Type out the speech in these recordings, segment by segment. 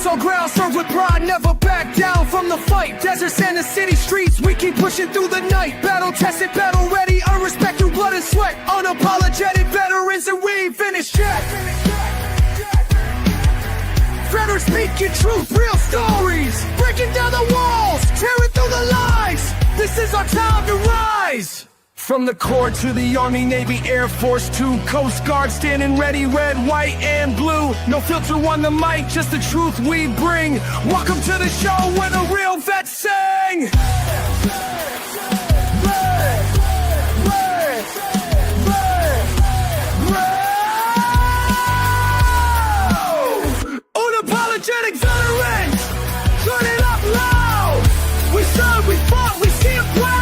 boots on ground, served with pride, never back down from the fight. Deserts and the city streets, we keep pushing through the night. Battle tested, battle ready, earn respect through blood and sweat. Unapologetic veterans and we ain't finished yet. Veterans speaking truth, real stories, breaking down the walls, tearing through the lies. This is our time to rise. From the Corps to the Army, Navy, Air Force to Coast Guard, standing ready, red, white, and blue. No filter on the mic, just the truth we bring. Welcome to the show where the real vets sing. Unapologetic veterans, turn it up loud. We served, we fought, we stand proud.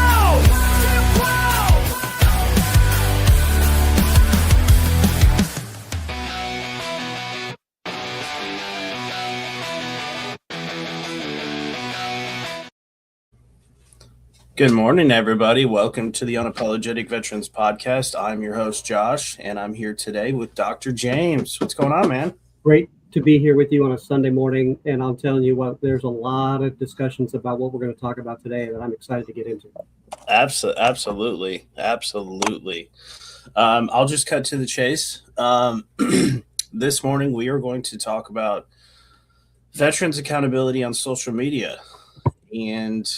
Good morning, everybody. Welcome to the Unapologetic Veterans Podcast. I'm your host, Josh, and I'm here today with Dr. James. What's going on, man? Great to be here with you on a Sunday morning, and I'm telling you what, there's a lot of discussions about what we're going to talk about today that I'm excited to get into. Absolutely. I'll just cut to the chase. This morning, we are going to talk about veterans accountability on social media. And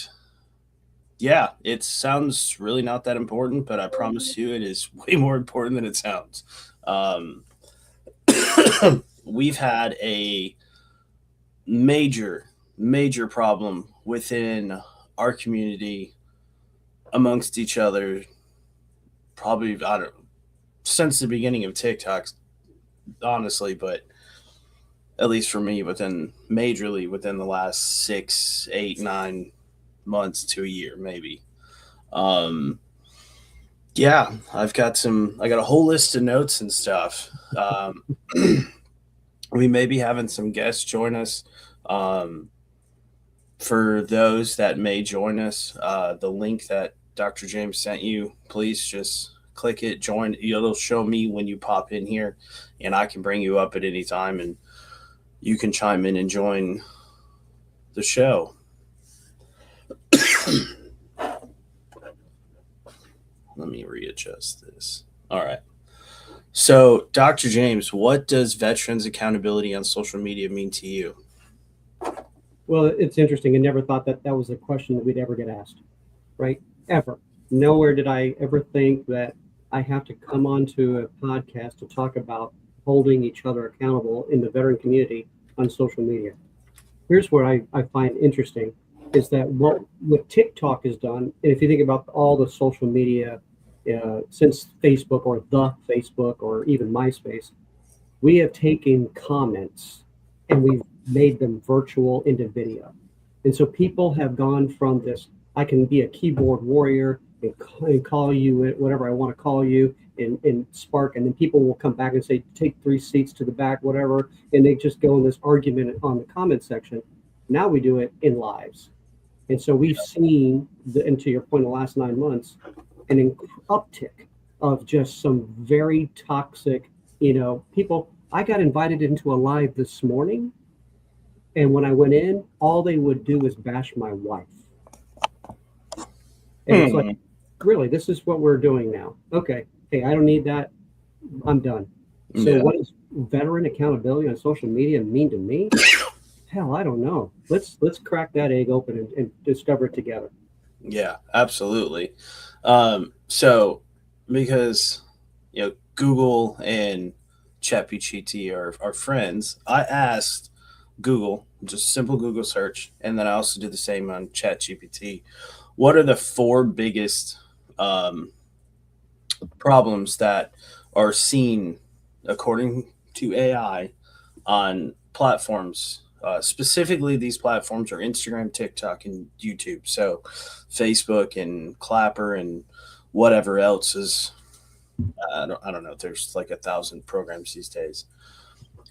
yeah, it sounds really not that important, but I promise you it is way more important than it sounds. We've had a major problem within our community amongst each other, probably since the beginning of TikTok, honestly, but at least for me, majorly within the last 6, 8, 9 months to a year, maybe. Yeah, I got a whole list of notes and stuff. We may be having some guests join us. For those that may join us, the link that Dr. James sent you, please just click it, join. It'll show me when you pop in here, and I can bring you up at any time, and you can chime in and join the show. Let me readjust this. All right. So, Dr. James, what does veterans accountability on social media mean to you? Well, it's interesting. I never thought that was a question that we'd ever get asked, right? Ever. Nowhere did I ever think that I have to come onto a podcast to talk about holding each other accountable in the veteran community on social media. Here's what I find interesting is that what TikTok has done, and if you think about all the social media since Facebook or the Facebook or even MySpace, we have taken comments and we've made them virtual into video. And so people have gone from this, I can be a keyboard warrior and call you whatever I want to call you in Spark, and then people will come back and say, take 3 seats to the back, whatever, and they just go in this argument on the comment section. Now we do it in lives. And so we've seen, and to your point, the last 9 months, an uptick of just some very toxic, people. I got invited into a live this morning, and when I went in, all they would do is bash my wife. And it's like, really, this is what we're doing now. Okay, hey, I don't need that. I'm done. So what does veteran accountability on social media mean to me? Hell, I don't know. Let's crack that egg open and discover it together. Yeah, absolutely. So because Google and ChatGPT are friends, I asked Google, just simple Google search, and then I also did the same on ChatGPT. What are the 4 biggest problems that are seen according to AI on platforms? Specifically, these platforms are Instagram, TikTok, and YouTube. So Facebook and Clapper and whatever else is, I don't know. There's like 1,000 programs these days.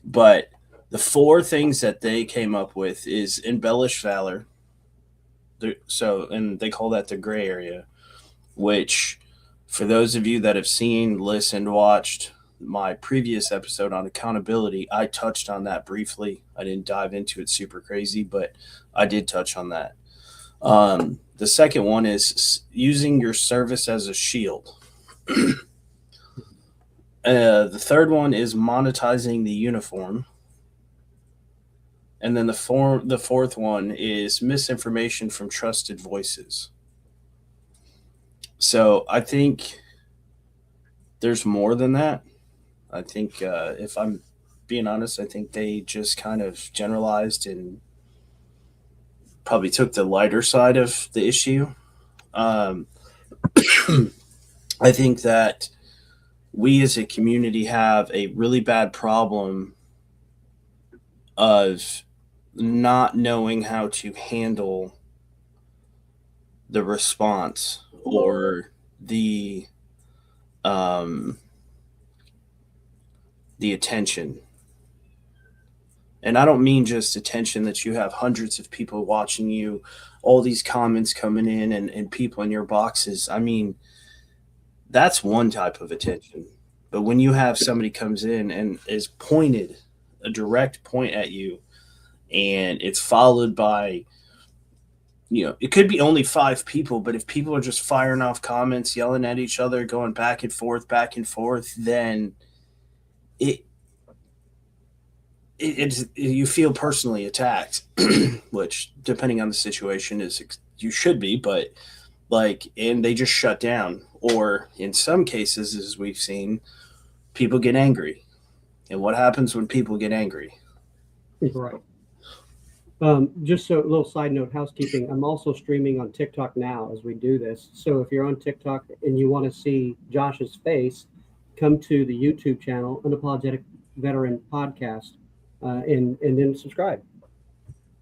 But the 4 things that they came up with is embellish valor. And they call that the gray area, which for those of you that have seen, listened, watched my previous episode on accountability, I touched on that briefly. I didn't dive into it super crazy, but I did touch on that. The second one is using your service as a shield. The third one is monetizing the uniform. And then the fourth one is misinformation from trusted voices. So I think there's more than that. I think if I'm being honest, I think they just kind of generalized and probably took the lighter side of the issue. I think that we as a community have a really bad problem of not knowing how to handle the response or the attention. And I don't mean just attention that you have hundreds of people watching you, all these comments coming in and people in your boxes. I mean, that's one type of attention. But when you have somebody comes in and is pointed a direct point at you, and it's followed by, it could be only 5 people, but if people are just firing off comments, yelling at each other, going back and forth, then it's you feel personally attacked, which depending on the situation is you should be, but and they just shut down, or in some cases, as we've seen, people get angry. And what happens when people get angry? Right. Just so a little side note, housekeeping. I'm also streaming on TikTok now as we do this. So if you're on TikTok and you want to see Josh's face, come to the YouTube channel, Unapologetic Veteran Podcast, and then subscribe.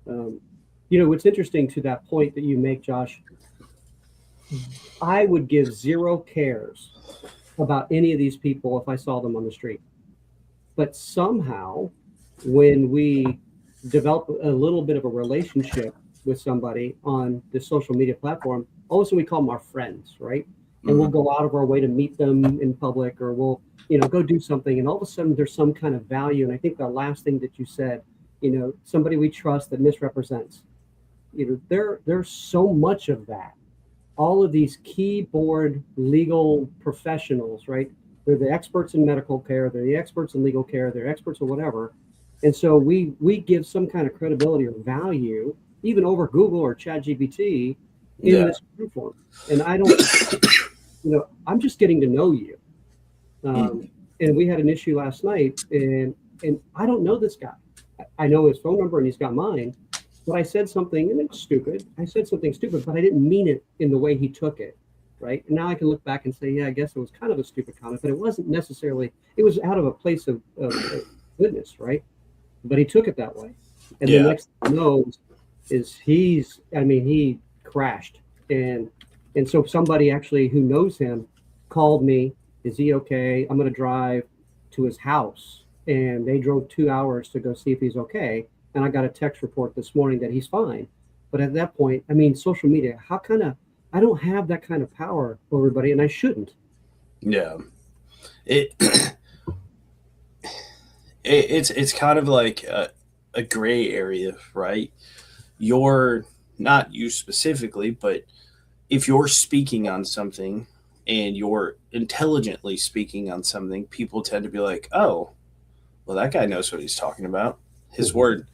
What's interesting to that point that you make, Josh, I would give 0 cares about any of these people if I saw them on the street. But somehow, when we develop a little bit of a relationship with somebody on the social media platform, all of a sudden we call them our friends, right? And we'll go out of our way to meet them in public, or we'll, go do something. And all of a sudden there's some kind of value. And I think the last thing that you said, somebody we trust that misrepresents, there's so much of that. All of these keyboard legal professionals, right? They're the experts in medical care. They're the experts in legal care. They're experts in whatever. And so we give some kind of credibility or value, even over Google or ChatGPT, in this platform. And I don't, I'm just getting to know you. And we had an issue last night, and I don't know this guy. I know his phone number and he's got mine, but I said something, and it's stupid. I said something stupid, but I didn't mean it in the way he took it. Right. And now I can look back and say, yeah, I guess it was kind of a stupid comment, but it wasn't necessarily, it was out of a place of goodness. Right. But he took it that way. And the next thing he knows is he crashed. And so somebody actually who knows him called me. Is he okay? I'm going to drive to his house. And they drove 2 hours to go see if he's okay. And I got a text report this morning that he's fine. But at that point, social media, I don't have that kind of power over everybody, and I shouldn't. Yeah. It's kind of like a gray area, right? You're not you specifically, but if you're speaking on something and you're intelligently speaking on something, people tend to be like, oh, well, that guy knows what he's talking about. His word.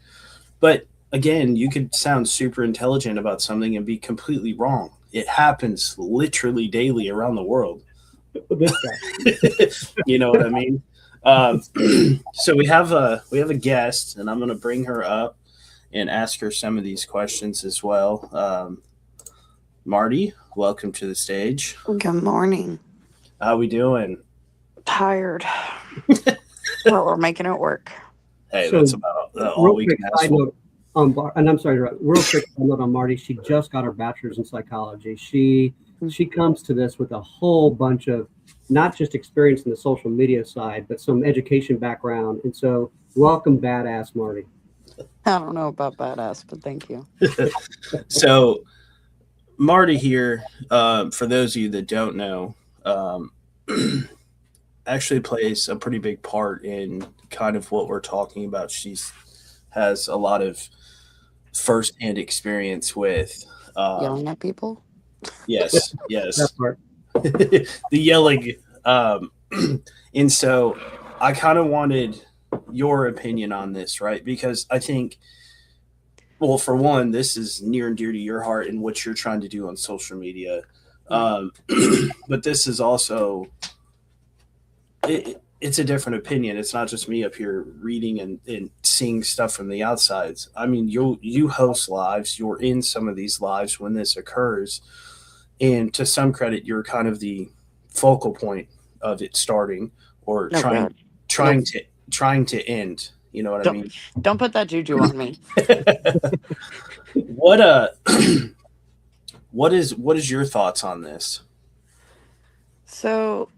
But again, you could sound super intelligent about something and be completely wrong. It happens literally daily around the world. You know what I mean? So we have a guest, and I'm going to bring her up and ask her some of these questions as well. Marty, welcome to the stage. Good morning. How we doing? Tired. But we're making it work. Hey, So, that's about all we can ask side for. note and I'm sorry to interrupt. Real quick side note on Marty. She just got her bachelor's in psychology. She comes to this with a whole bunch of not just experience in the social media side, but some education background. And so, welcome, badass Marty. I don't know about badass, but thank you. So, Marty here, for those of you that don't know, actually plays a pretty big part in kind of what we're talking about. Has a lot of firsthand experience with. Yelling at people. Yes, That yes, part. the yelling. And so I kind of wanted your opinion on this, right? Because I think, well, for one, this is near and dear to your heart and what you're trying to do on social media. Um, but this is also it's a different opinion. It's not just me up here reading and seeing stuff from the outsides. I mean, you host lives. You're in some of these lives when this occurs, and to some credit, you're kind of the focal point of it starting or No, trying God. trying Nope. to trying to end. You know what I mean? Don't put that juju on me. What what is your thoughts on this? So,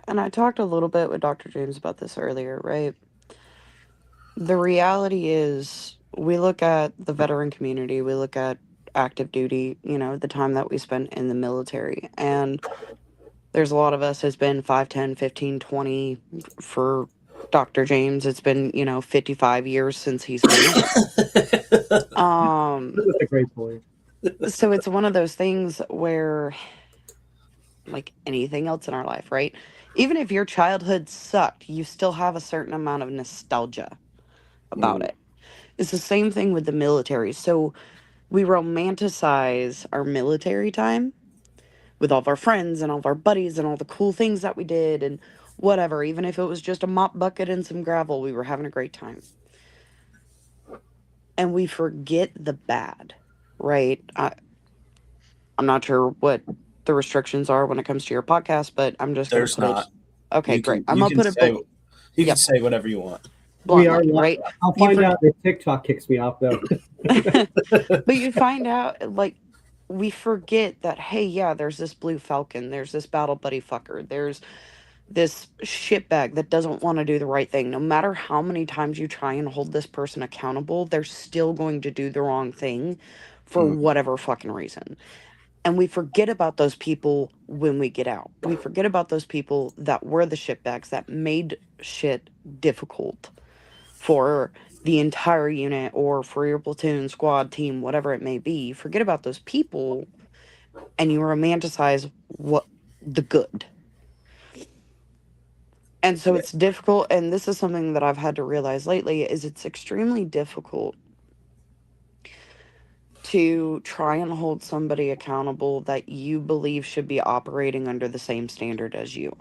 and I talked a little bit with Dr. James about this earlier, right? The reality is, we look at the veteran community, we look at active duty, the time that we spent in the military. And there's a lot of us has been 5, 10, 15, 20. For Dr. James, it's been, 55 years since he's been there. That's a great point. So it's one of those things where, like anything else in our life, right? Even if your childhood sucked, you still have a certain amount of nostalgia about Mm, it. It's the same thing with the military. So we romanticize our military time with all of our friends and all of our buddies and all the cool things that we did and whatever. Even if it was just a mop bucket and some gravel, we were having a great time. And we forget the bad, right? I'm not sure what the restrictions are when it comes to your podcast, but I'm just going There's to put not. it. Okay, great. I'm You going to can put it say you can Yep. say whatever you want. We are. bluntly, right? I'll You find for- out if TikTok kicks me off though. But you find out, like, we forget that, hey, yeah, there's this Blue Falcon, there's this battle buddy fucker, there's this shitbag that doesn't want to do the right thing. No matter how many times you try and hold this person accountable, they're still going to do the wrong thing for Mm. whatever fucking reason. And we forget about those people when we get out. We forget about those people that were the shitbags that made shit difficult for the entire unit or for your platoon, squad, team, whatever it may be. You forget about those people and you romanticize what the good. And so it's difficult, and this is something that I've had to realize lately, is it's extremely difficult to try and hold somebody accountable that you believe should be operating under the same standard as you.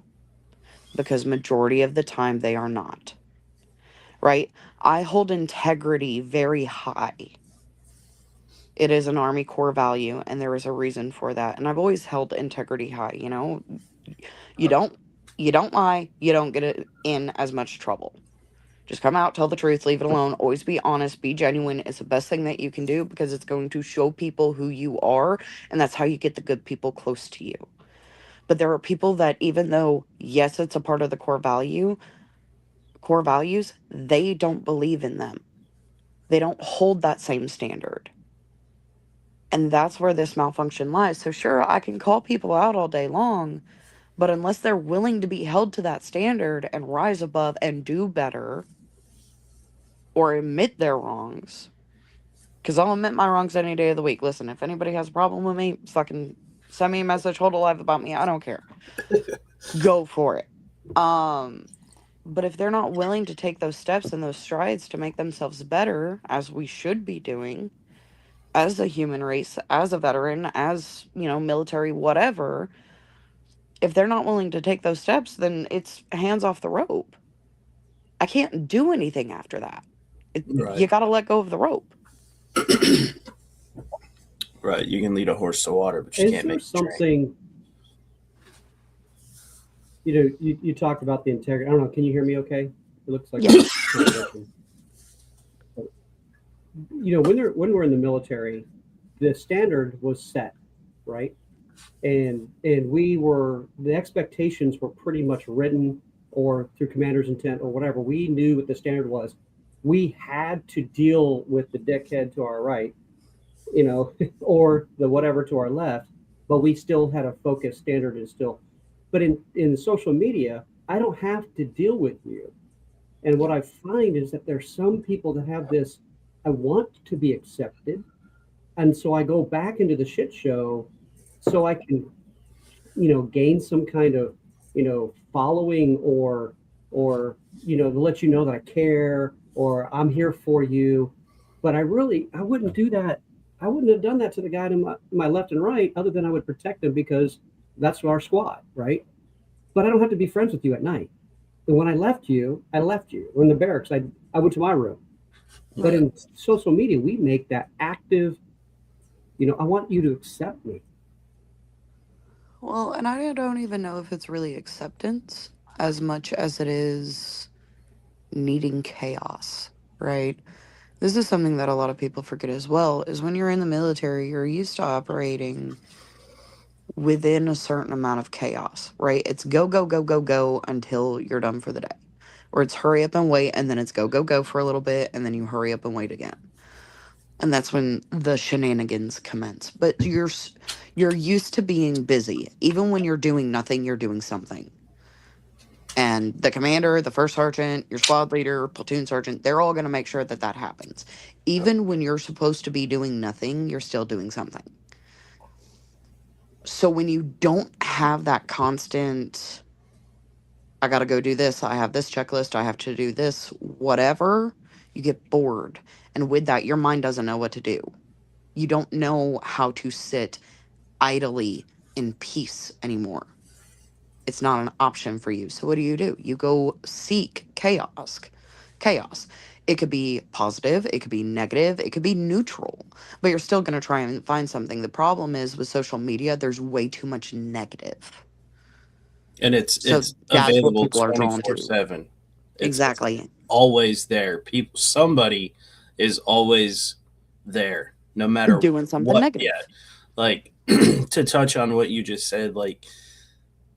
Because majority of the time they are not. Right? I hold integrity very high. It is an Army core value, and there is a reason for that. And I've always held integrity high, You don't lie, you don't get in as much trouble. Just come out, tell the truth, leave it alone, always be honest, be genuine. It's the best thing that you can do because it's going to show people who you are, and that's how you get the good people close to you. But there are people that, even though, yes, it's a part of the core values, they don't believe in them. They don't hold that same standard. And that's where this malfunction lies. So sure, I can call people out all day long, but unless they're willing to be held to that standard and rise above and do better or admit their wrongs, because I'll admit my wrongs any day of the week. Listen, if anybody has a problem with me, fucking send me a message, hold a live about me. I don't care. Go for it. But if they're not willing to take those steps and those strides to make themselves better, as we should be doing, as a human race, as a veteran, as, military, whatever, if they're not willing to take those steps, then it's hands off the rope. I can't do anything after that. Right. You got to let go of the rope. Right. You can lead a horse to water, but you Is can't there make it drink. something? You talked about the integrity. I don't know. Can you hear me? Okay. It looks like. Yeah. When we're in the military, the standard was set, right? And the expectations were pretty much written or through commander's intent or whatever. We knew what the standard was. We had to deal with the dickhead to our right, or the whatever to our left, but we still had a focused standard and still But in social media, I don't have to deal with you. And what I find is that there's some people that have this, I want to be accepted. And so I go back into the shit show so I can, gain some kind of, following or, to let you know that I care or I'm here for you. But I wouldn't do that. I wouldn't have done that to the guy to my left and right, other than I would protect him because that's our squad, right? But I don't have to be friends with you at night. And when I left you, I left you. Or in the barracks, I went to my room. But in social media, we make that active, I want you to accept me. Well, and I don't even know if it's really acceptance as much as it is needing chaos, right? This is something that a lot of people forget as well, is when you're in the military, you're used to operating within a certain amount of chaos, right? It's go, go, go, go, go until you're done for the day. Or it's hurry up and wait, and then it's go, go, go for a little bit, and then you hurry up and wait again. And that's when the shenanigans commence. But you're used to being busy. Even when you're doing nothing, you're doing something. And the commander, the first sergeant, your squad leader, platoon sergeant, they're all going to make sure that that happens. Even when you're supposed to be doing nothing, you're still doing something. So when you don't have that constant, I got to go do this, I have this checklist, I have to do this, whatever, you get bored. And with that, your mind doesn't know what to do. You don't know how to sit idly in peace anymore. It's not an option for you. So what do? You go seek chaos. Chaos. It could be positive, it could be negative, it could be neutral, but you're still going to try and find something. The problem is with social media, there's way too much negative. And it's that's what available people are drawn to. 24/7. Exactly. Always there. Somebody is always there, no matter doing something what. negative. Yeah. Like to touch on what you just said, like,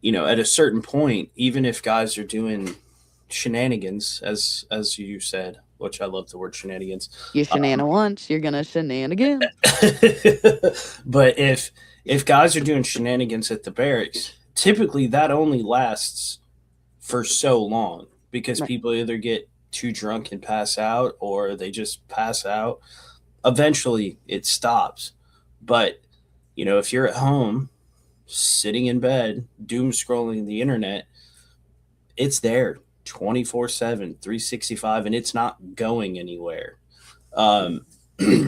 at a certain point, even if guys are doing shenanigans, as you said, which I love the word shenanigans. You shenan once, you're gonna shenan again. But if guys are doing shenanigans at the barracks, typically that only lasts for so long because people either get too drunk and pass out or they just pass out. Eventually it stops. But, if you're at home sitting in bed, doom scrolling the internet, it's there 24/7, 365, and it's not going anywhere.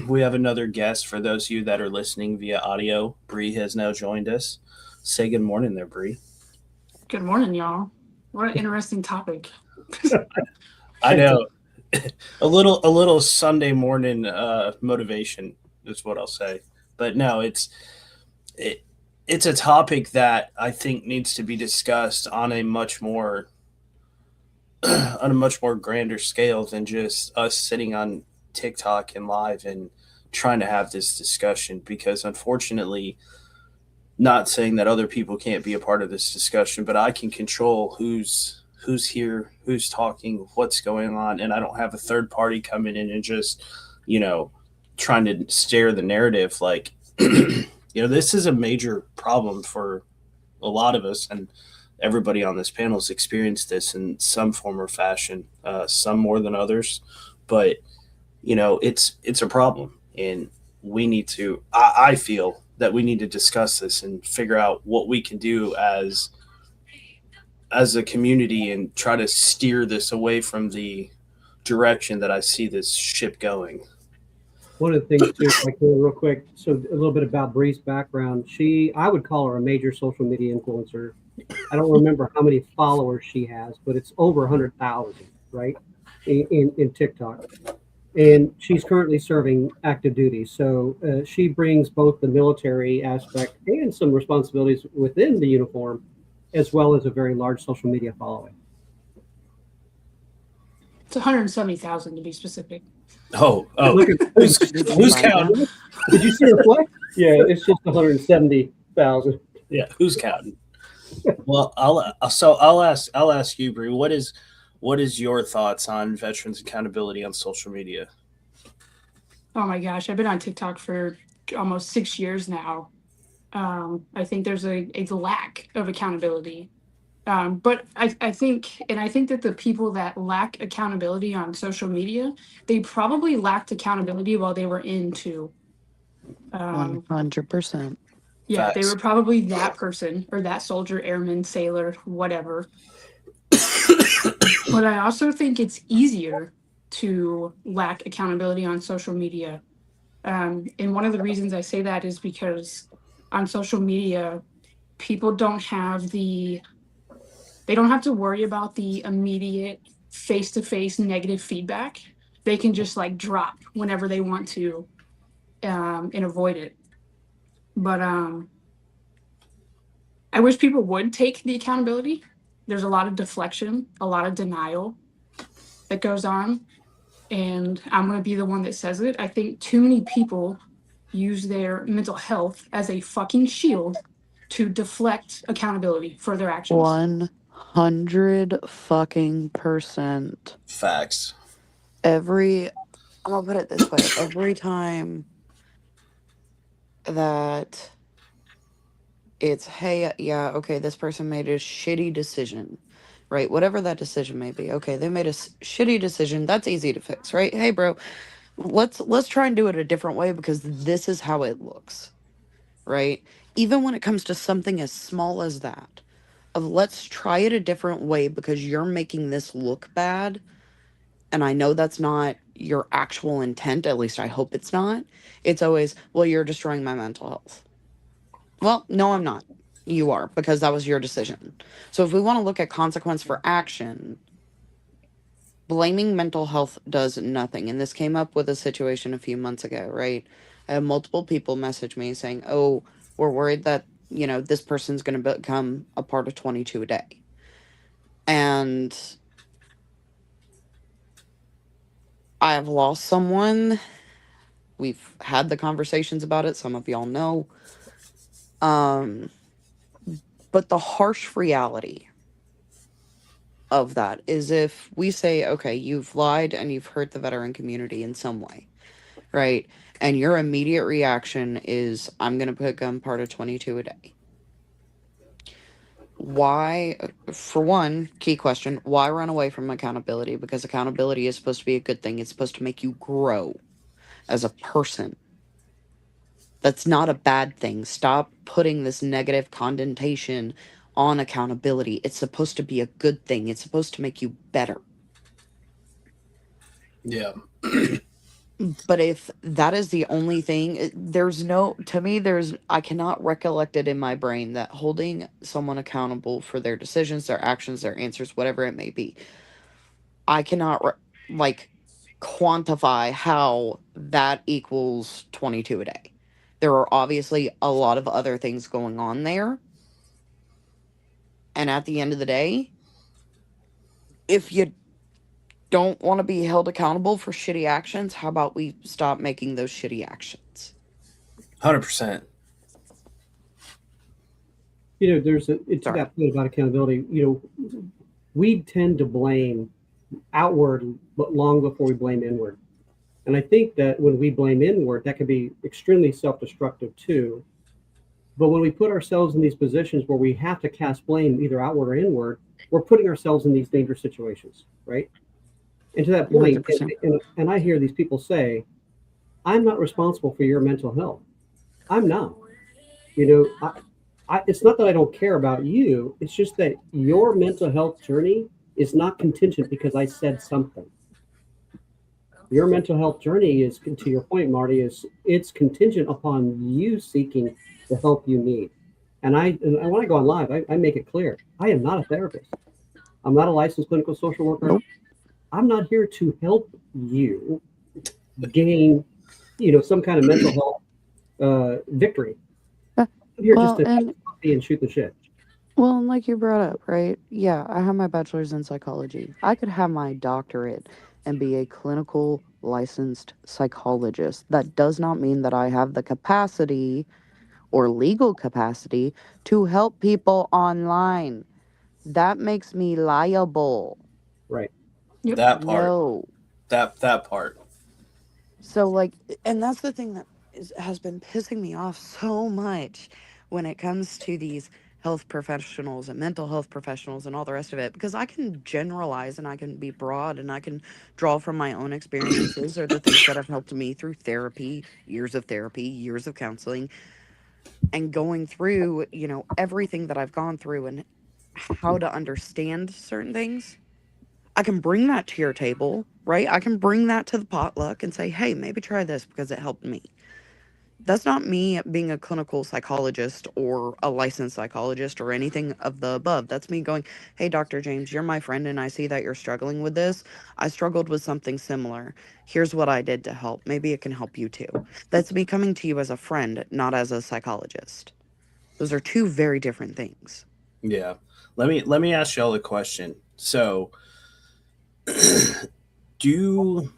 We have another guest for those of you that are listening via audio. Bree has now joined us. Say good morning there, Bree. Good morning, y'all. What an interesting topic. I know. a little Sunday morning motivation is what I'll say. But no, it's a topic that I think needs to be discussed on a much more grander scale than just us sitting on TikTok and live and trying to have this discussion, because unfortunately, not saying that other people can't be a part of this discussion, but I can control who's here, who's talking, what's going on, and I don't have a third party coming in and just, trying to steer the narrative. Like, this is a major problem for a lot of us, and everybody on this panel has experienced this in some form or fashion, some more than others, but it's a problem, and we need to, I feel that we need to discuss this and figure out what we can do as a community and try to steer this away from the direction that I see this ship going. One of the things too, if I can real quick, so a little bit about Bree's background. I would call her a major social media influencer. I don't remember how many followers she has, but it's over 100,000, right, in TikTok. And she's currently serving active duty. So she brings both the military aspect and some responsibilities within the uniform, as well as a very large social media following. It's 170,000 to be specific. Oh, who's counting? Did you see her play? Yeah, it's just 170,000. Yeah, who's counting? Well, I'll ask you, Bree. What is your thoughts on veterans accountability on social media? Oh my gosh, I've been on TikTok for almost 6 years now. I think there's a lack of accountability But I think, and I think that the people that lack accountability on social media, they probably lacked accountability while they were into. 100%. Yeah, they Facts. were probably that person or that soldier, airman, sailor, whatever. But I also think it's easier to lack accountability on social media. And one of the reasons I say that is because on social media, people don't have they don't have to worry about the immediate face-to-face negative feedback. They can just like drop whenever they want to, and avoid it. But I wish people would take the accountability. There's a lot of deflection, a lot of denial that goes on. And I'm going to be the one that says it. I think too many people use their mental health as a fucking shield to deflect accountability for their actions. 100 fucking percent. Facts. I'm gonna put it this way, every time that it's, hey, yeah, okay, this person made a shitty decision, right? Whatever that decision may be. Okay, they made a shitty decision. That's easy to fix, right? Hey, bro, let's try and do it a different way because this is how it looks, right? Even when it comes to something as small as that, of let's try it a different way because you're making this look bad. And I know that's not your actual intent, at least I hope it's not. It's always, well, you're destroying my mental health. Well, no, I'm not. You are, because that was your decision. So if we want to look at consequence for action, blaming mental health does nothing. And this came up with a situation a few months ago, right? I had multiple people message me saying, oh, we're worried that, this person's going to become a part of 22 a day. And I have lost someone. We've had the conversations about it. Some of y'all know. But the harsh reality of that is if we say, okay, you've lied and you've hurt the veteran community in some way, right? And your immediate reaction is, I'm going to become part of 22 a day. Why, for one, key question, why run away from accountability? Because accountability is supposed to be a good thing. It's supposed to make you grow as a person. That's not a bad thing. Stop putting this negative connotation on accountability. It's supposed to be a good thing. It's supposed to make you better. Yeah. But if that is the only thing, I cannot recollect it in my brain that holding someone accountable for their decisions, their actions, their answers, whatever it may be, I cannot quantify how that equals 22 a day. There are obviously a lot of other things going on there. And at the end of the day, if you don't want to be held accountable for shitty actions, how about we stop making those shitty actions? 100%. There's it's that point about accountability. We tend to blame outward but long before we blame inward. And I think that when we blame inward, that can be extremely self-destructive too. But when we put ourselves in these positions where we have to cast blame either outward or inward, we're putting ourselves in these dangerous situations, right? And to that point, and I hear these people say, I'm not responsible for your mental health. I'm not. It's not that I don't care about you. It's just that your mental health journey is not contingent because I said something. Your mental health journey is, to your point, Marty, it's contingent upon you seeking the help you need. And when I go on live, I make it clear, I am not a therapist. I'm not a licensed clinical social worker. Nope. I'm not here to help you gain, some kind of mental health victory. I'm here just to coffee and shoot the shit. Well, and like you brought up, right? Yeah, I have my bachelor's in psychology. I could have my doctorate and be a clinical licensed psychologist. That does not mean that I have the capacity or legal capacity to help people online. That makes me liable. Right. Yep. That part. No. That part. So and that's the thing that has been pissing me off so much when it comes to these health professionals and mental health professionals and all the rest of it, because I can generalize and I can be broad and I can draw from my own experiences or the things that have helped me through therapy, years of counseling, and going through, everything that I've gone through and how to understand certain things. I can bring that to your table, right? I can bring that to the potluck and say, hey, maybe try this because it helped me. That's not me being a clinical psychologist or a licensed psychologist or anything of the above. That's me going, hey, Dr. James, you're my friend and I see that you're struggling with this. I struggled with something similar. Here's what I did to help. Maybe it can help you too. That's me coming to you as a friend, not as a psychologist. Those are two very different things. Yeah. Let me ask y'all a question. So, do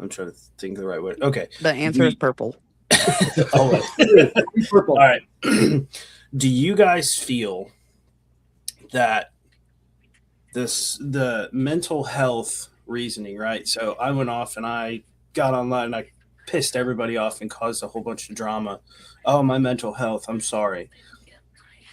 I'm trying to think of the right word. Okay. The answer is purple. Always. Purple. All right. Do you guys feel that the mental health reasoning, right? So I went off and I got online and I pissed everybody off and caused a whole bunch of drama. Oh, my mental health. I'm sorry.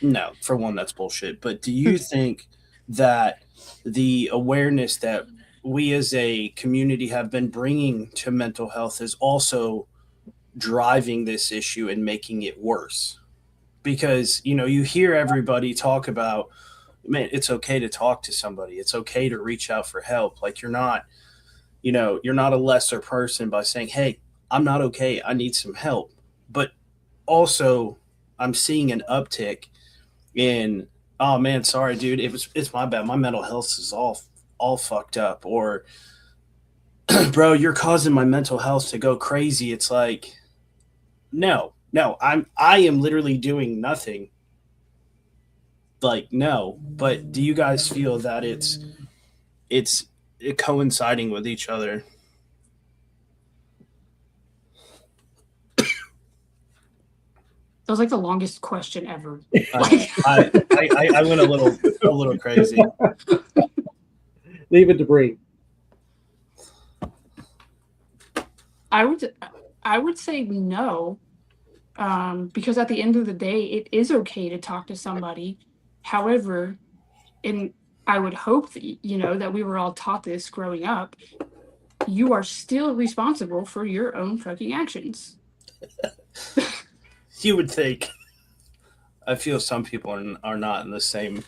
No, for one, that's bullshit. But do you think that the awareness that we as a community have been bringing to mental health is also driving this issue and making it worse? Because, you hear everybody talk about, man, it's okay to talk to somebody. It's okay to reach out for help. Like you're not a lesser person by saying, hey, I'm not okay. I need some help. But also I'm seeing an uptick in, oh man, sorry, dude, it's my bad. My mental health is all fucked up. Or bro, you're causing my mental health to go crazy. It's like, no, I am literally doing nothing. Like, no. But do you guys feel that it's coinciding with each other? That was like the longest question ever. I went a little crazy. Leave it to breathe. I would say no, because at the end of the day, it is okay to talk to somebody. However, and I would hope that, that we were all taught this growing up. You are still responsible for your own fucking actions. You would think. I feel some people are not in the same,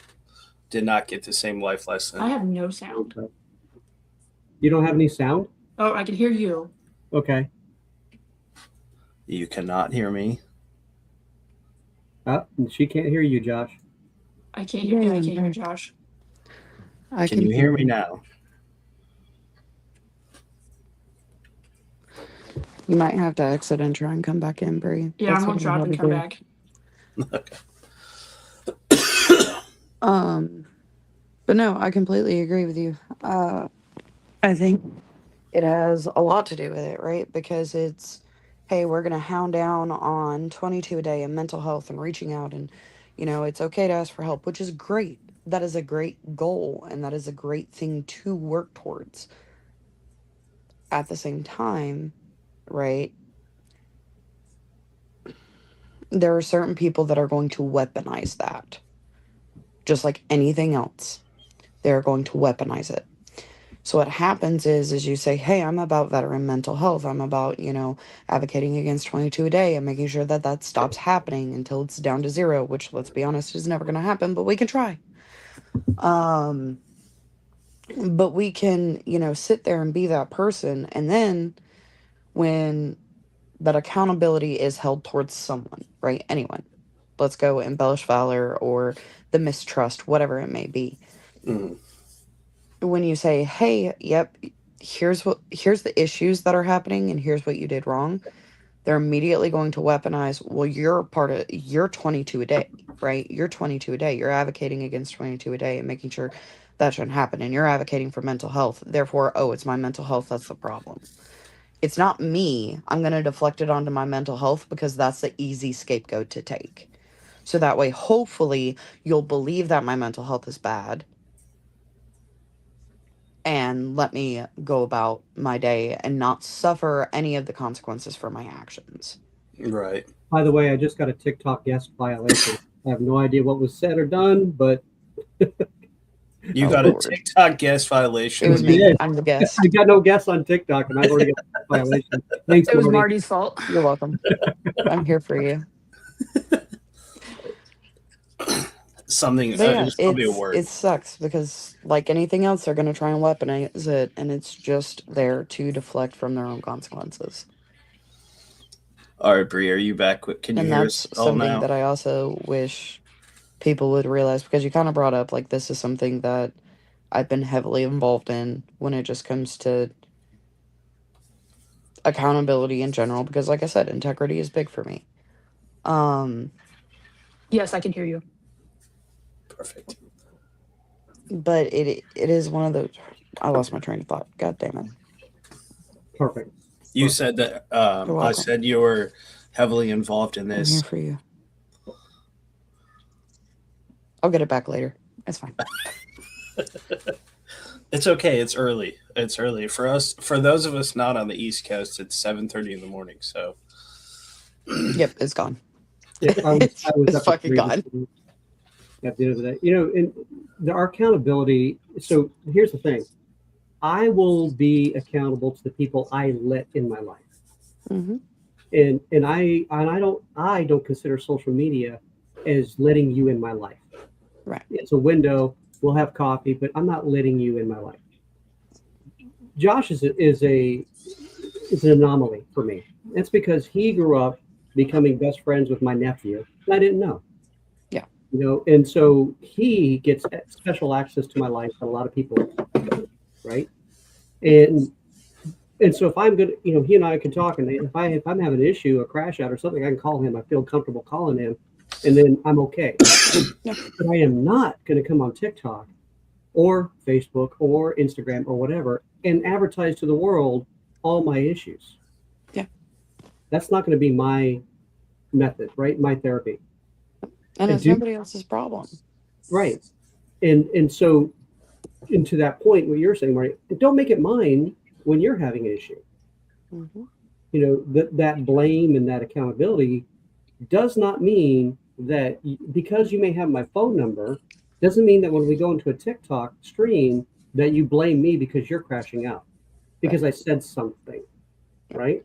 did not get the same life lesson. I have no sound. You don't have any sound? Oh, I can hear you. Okay. You cannot hear me. She can't hear you, Josh. I can't hear you. I can't hear Josh. Can you hear me now? You might have to exit and try and come back in, Bree. Yeah, I'm gonna drop and come back. Okay. But no, I completely agree with you. I think it has a lot to do with it, right? Because it's, hey, we're gonna hound down on 22 a day and mental health and reaching out, and it's okay to ask for help, which is great. That is a great goal, and that is a great thing to work towards. At the same time, right? There are certain people that are going to weaponize that. Just like anything else. They're going to weaponize it. So what happens is you say, hey, I'm about veteran mental health. I'm about, advocating against 22 a day and making sure that that stops happening until it's down to 0, which, let's be honest, is never going to happen, but we can try. But we can, sit there and be that person. And then when that accountability is held towards someone, right? Anyone. Let's go embellish valor or the mistrust, whatever it may be. Mm-hmm. When you say, hey, yep, here's the issues that are happening and here's what you did wrong, they're immediately going to weaponize, well, you're 22 a day, right? You're 22 a day. You're advocating against 22 a day and making sure that shouldn't happen. And you're advocating for mental health. Therefore, oh, it's my mental health that's the problem. It's not me. I'm going to deflect it onto my mental health because that's the easy scapegoat to take. So that way, hopefully, you'll believe that my mental health is bad and let me go about my day and not suffer any of the consequences for my actions. Right. By the way, I just got a TikTok guest violation. I have no idea what was said or done, but You Oh, got a Lord. TikTok guest violation. It was me. me. did. I'm the guest. I got no guests on TikTok, and I've already got a violation. Thanks, It was Marty. Marty's fault. You're welcome. I'm here for you. Something. But yeah, It's probably a word. it sucks because like anything else, they're gonna try and weaponize it, and it's just there to deflect from their own consequences. All right, Bree, are you back? Can you And hear that's us all something now? that I also wish people would realize because you kind of brought up like this is something that I've been heavily involved in when it just comes to accountability in general because like I said, integrity is big for me. Yes, I can hear you. Perfect. But it is one of those. I lost my train of thought. God damn it. Perfect. You said that. You're I welcome. said you were heavily involved in I'm here this. for you. I'll get it back later. It's fine. It's okay. It's early. It's early for us. For those of us not on the East Coast, it's 7:30 in the morning. So Yep, it's gone. Yeah, I was It's up at fucking 3 gone. at the end of the day. You know, and our accountability. So here's the thing: I will be accountable to the people I let in my life, Mm-hmm. and I don't consider social media as letting you in my life. Right. It's a window. We'll have coffee, but I'm not letting you in my life. Josh is an anomaly for me. It's because he grew up becoming best friends with my nephew, and I didn't know. Yeah. You know, and so he gets special access to my life that a lot of people don't, right? And so if I'm good, you know, he and I can talk, and if I'm having an issue, a crash out or something, I can call him. I feel comfortable calling him, and then I'm okay. Yeah. But I am not going to come on TikTok or Facebook or Instagram or whatever and advertise to the world all my issues. Yeah. That's not going to be my method, right? My therapy. And I it's do nobody else's problem. right. And so and to that point, what you're saying, Marty, don't make it mine when you're having an issue. Mm-hmm. You know, that blame and that accountability does not mean that because you may have my phone number, doesn't mean that when we go into a TikTok stream that you blame me because you're crashing out because I said something, right?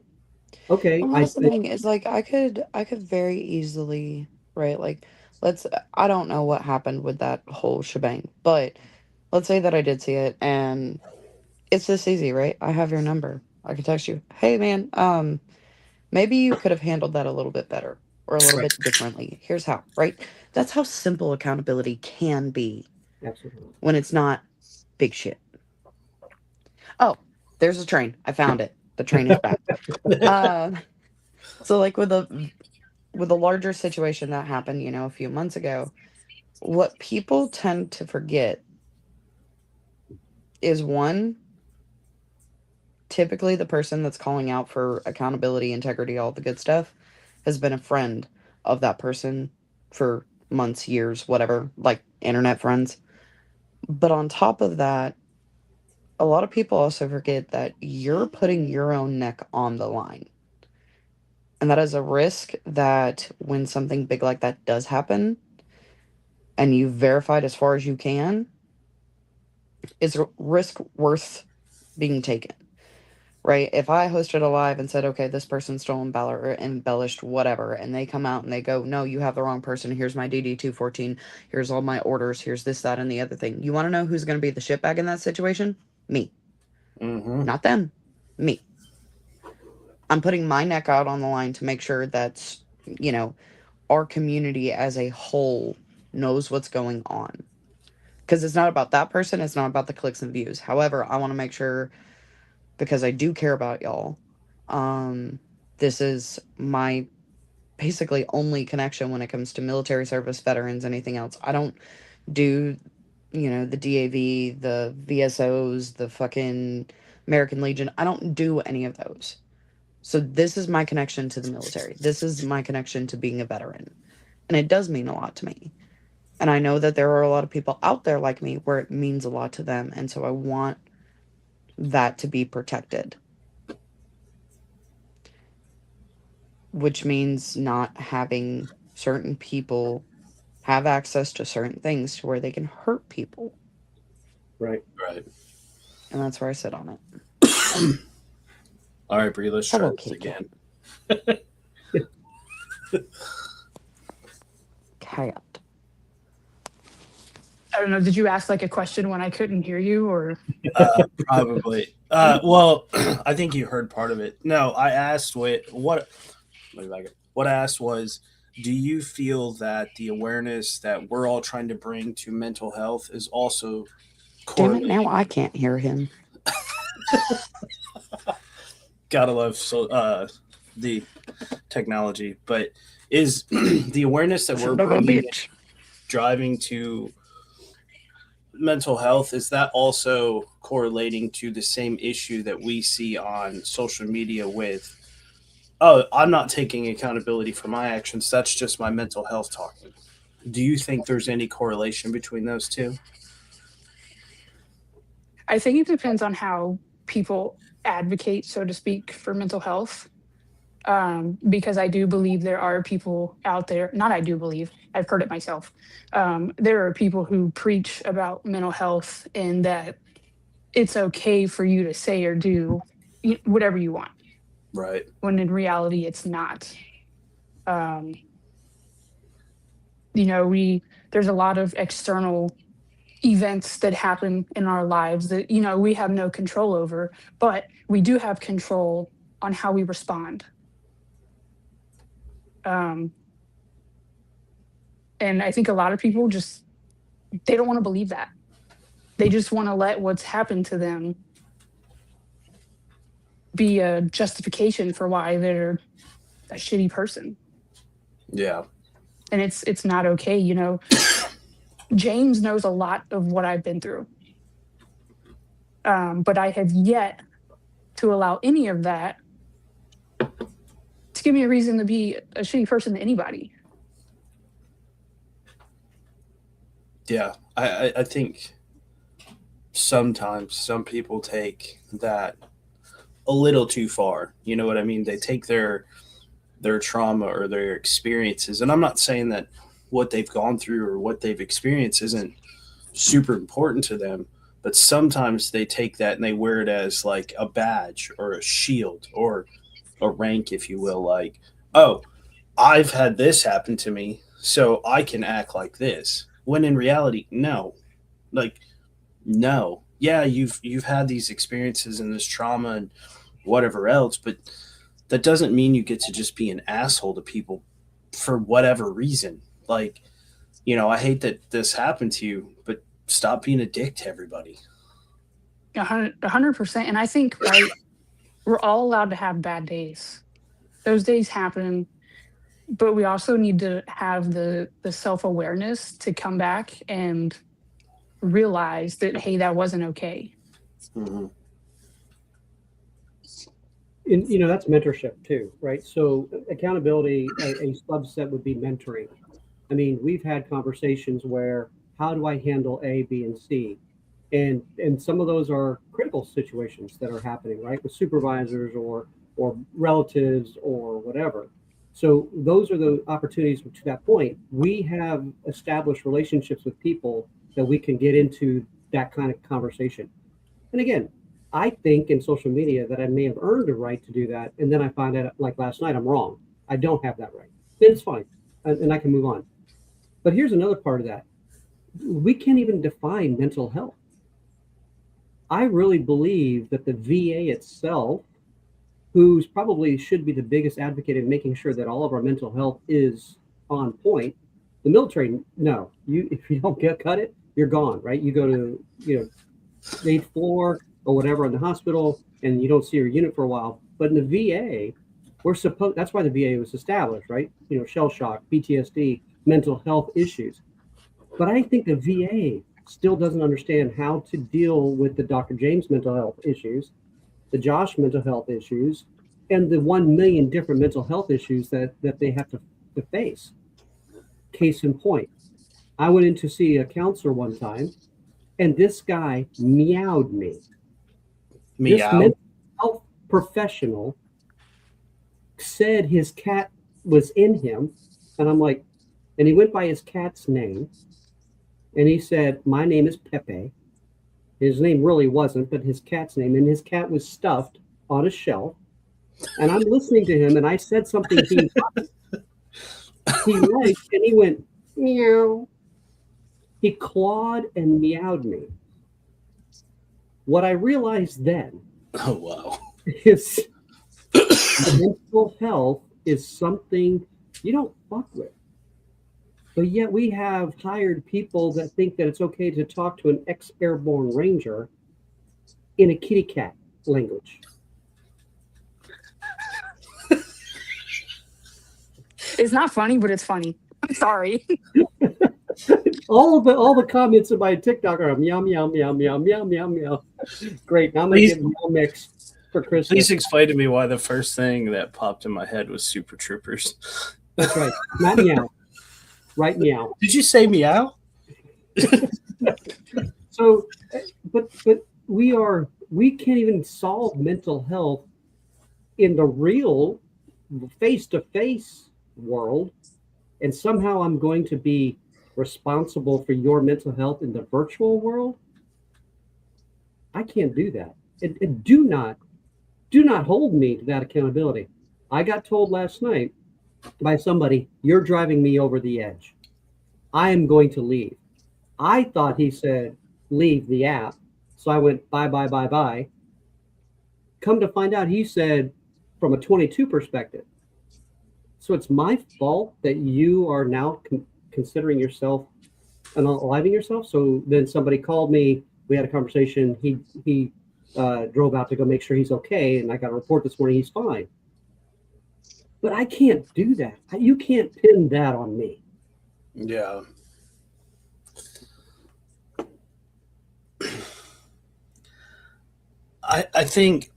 Okay, And I that's the said thing is like I could very easily right like let's I don't know what happened with that whole shebang, but let's say that I did see it and it's this easy, right? I have your number. I can text you. Hey man, maybe you could have handled that a little bit better or a little right, bit differently. Here's how, right? That's how simple accountability can be absolutely. when it's not big shit. Oh, there's a train. I found it. The train is back. Uh, so like with a larger situation that happened, you know, a few months ago, what people tend to forget is one, typically the person that's calling out for accountability, integrity, all the good stuff has been a friend of that person for months, years, whatever, like internet friends. But on top of that, a lot of people also forget that you're putting your own neck on the line. And that is a risk that when something big like that does happen and you've verified as far as you can, is a risk worth being taken. Right? If I hosted a live and said, okay, this person stole or embellished whatever, and they come out and they go, no, you have the wrong person. Here's my DD-214. Here's all my orders. Here's this, that, and the other thing. You want to know who's going to be the shitbag in that situation? Me. Mm-hmm. Not them. Me. I'm putting my neck out on the line to make sure that, you know, our community as a whole knows what's going on. Because it's not about that person. It's not about the clicks and views. However, I want to make sure, because I do care about y'all, this is my basically only connection when it comes to military service, veterans, anything else. I don't do, you know, the DAV, the VSOs, the fucking American Legion. I don't do any of those. So this is my connection to the military. This is my connection to being a veteran. And it does mean a lot to me. And I know that there are a lot of people out there like me where it means a lot to them. And so I want that to be protected. Which means not having certain people have access to certain things to where they can hurt people. Right. Right. And that's where I sit on it. All right, Bree, let's try Hello, this Kate. again. Cat. I don't know. Did you ask like a question when I couldn't hear you, or? Probably. Well, I think you heard part of it. No, I asked what I asked was, do you feel that the awareness that we're all trying to bring to mental health is also Damn it, correlating? now I can't hear him. Gotta love the technology, but is the awareness that we're Son of a bringing bitch. driving to mental health, is that also correlating to the same issue that we see on social media with, oh, I'm not taking accountability for my actions, that's just my mental health talking? Do you think there's any correlation between those two? I think it depends on how people advocate, so to speak, for mental health. Because I do believe there are people out there, not I do believe, I've heard it myself. There are people who preach about mental health and that it's okay for you to say or do whatever you want, Right. when in reality it's not. There's a lot of external events that happen in our lives that we have no control over, but we do have control on how we respond. And I think a lot of people they don't want to believe that. They just want to let what's happened to them be a justification for why they're a shitty person. Yeah. And it's not okay. James knows a lot of what I've been through. But I have yet to allow any of that to give me a reason to be a shitty person to anybody. Yeah. I think sometimes some people take that a little too far. You know what I mean? They take their trauma or their experiences, and I'm not saying that what they've gone through or what they've experienced isn't super important to them, but sometimes they take that and they wear it as like a badge or a shield or a rank, if you will, like, oh, I've had this happen to me, so I can act like this, when in reality, no. Like, no. Yeah, you've had these experiences and this trauma and whatever else, but that doesn't mean you get to just be an asshole to people for whatever reason. Like, I hate that this happened to you, but stop being a dick to everybody. 100%. And I think, right, we're all allowed to have bad days. Those days happen, but we also need to have the self-awareness to come back and realize that, hey, that wasn't okay. Mm-hmm. And that's mentorship too, right? So accountability, a subset would be mentoring. I mean, we've had conversations where, how do I handle A, B, and C? And some of those are critical situations that are happening, right, with supervisors or relatives or whatever. So those are the opportunities. To that point, we have established relationships with people that we can get into that kind of conversation. And again, I think in social media that I may have earned a right to do that, and then I find out, like last night, I'm wrong. I don't have that right. Then it's fine, and I can move on. But here's another part of that. We can't even define mental health. I really believe that the VA itself, who's probably should be the biggest advocate in making sure that all of our mental health is on point, the military, no. If you don't cut it, you're gone, right? You go to stage 4 or whatever in the hospital, and you don't see your unit for a while. But in the VA, that's why the VA was established, right? Shell shock, PTSD, mental health issues. But I think the VA still doesn't understand how to deal with the Dr. James mental health issues, the Josh mental health issues, and the 1 million different mental health issues that they have to face. Case in point, I went in to see a counselor one time, and this guy meowed me. This mental health professional said his cat was in him, and I'm like, and he went by his cat's name, and he said, "My name is Pepe." His name really wasn't, but his cat's name, and his cat was stuffed on a shelf. And I'm listening to him, and I said something he liked, and he went meow. He clawed and meowed me. What I realized then Oh wow. is mental health is something you don't fuck with. But yet we have hired people that think that it's okay to talk to an ex-airborne ranger in a kitty cat language. It's not funny, but it's funny. I'm sorry. All the comments in my TikTok are meow meow meow meow meow meow meow. Great. Now I'm gonna get meow mix for Christmas. Please explain to me why the first thing that popped in my head was Super Troopers. That's right. Not meow. Right meow. Did you say meow? So, but we can't even solve mental health in the real face-to-face world, and somehow I'm going to be responsible for your mental health in the virtual world. I can't do that. And do not hold me to that accountability. I got told last night by somebody, "You're driving me over the edge. I am going to leave." I thought he said, "Leave the app." So I went, bye, bye, bye, bye. Come to find out, he said, from a 22 perspective. So it's my fault that you are now considering yourself and unaliving yourself. So then somebody called me. We had a conversation. He drove out to go make sure he's okay. And I got a report this morning. He's fine. But I can't do that. You can't pin that on me. Yeah. I think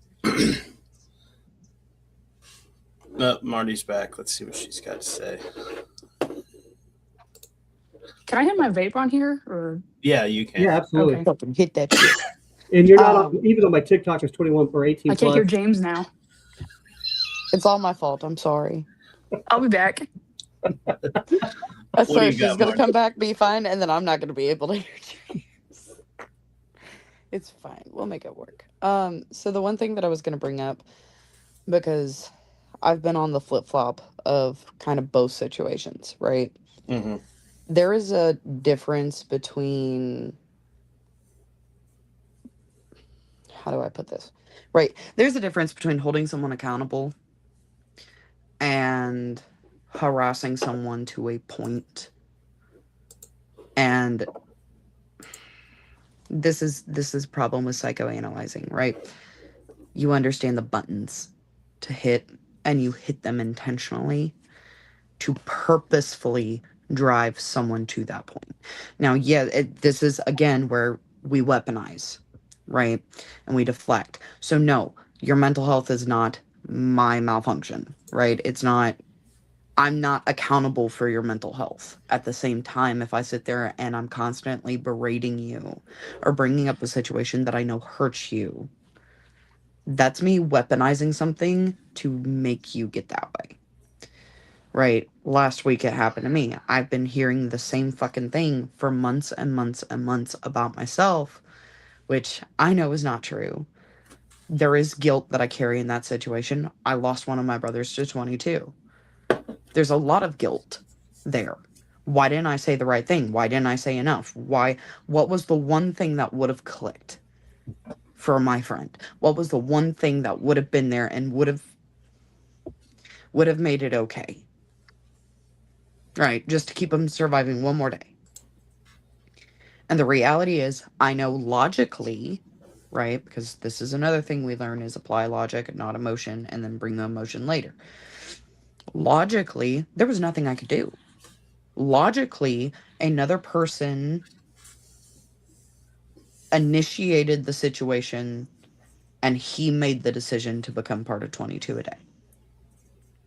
Marty's back. Let's see what she's got to say. Can I have my vape on here? Or Yeah, you can. Yeah, absolutely. Okay. Fucking hit that shit. And you're not on, even though my TikTok is 21 or 18 I can't hear plus. James now. It's all my fault. I'm sorry. I'll be back. I What do swear you she's got, gonna Mark? come back, be fine, and then I'm not gonna be able to hear James. It's fine. We'll make it work. So the one thing that I was gonna bring up, because I've been on the flip flop of kind of both situations, right? Mm-hmm. There is a difference between, how do I put this? Right. There's a difference between holding someone accountable and harassing someone to a point. And this is a problem with psychoanalyzing, right? You understand the buttons to hit, and you hit them intentionally to purposefully drive someone to that point. Now, yeah, this is again where we weaponize, right? And we deflect. So no, your mental health is not my malfunction, right? It's not, I'm not accountable for your mental health. At the same time, if I sit there and I'm constantly berating you or bringing up a situation that I know hurts you, that's me weaponizing something to make you get that way. Right? Last week it happened to me. I've been hearing the same fucking thing for months and months and months about myself, which I know is not true. There is guilt that I carry in that situation. I lost one of my brothers to 22. There's a lot of guilt there. Why didn't I say the right thing? Why didn't I say enough? What was the one thing that would have clicked for my friend? What was the one thing that would have been there and would have made it okay? Right, just to keep him surviving one more day. And the reality is, I know logically, right, because this is another thing we learn is apply logic, not emotion, and then bring the emotion later. Logically, there was nothing I could do. Logically, another person initiated the situation, and he made the decision to become part of 22 a day.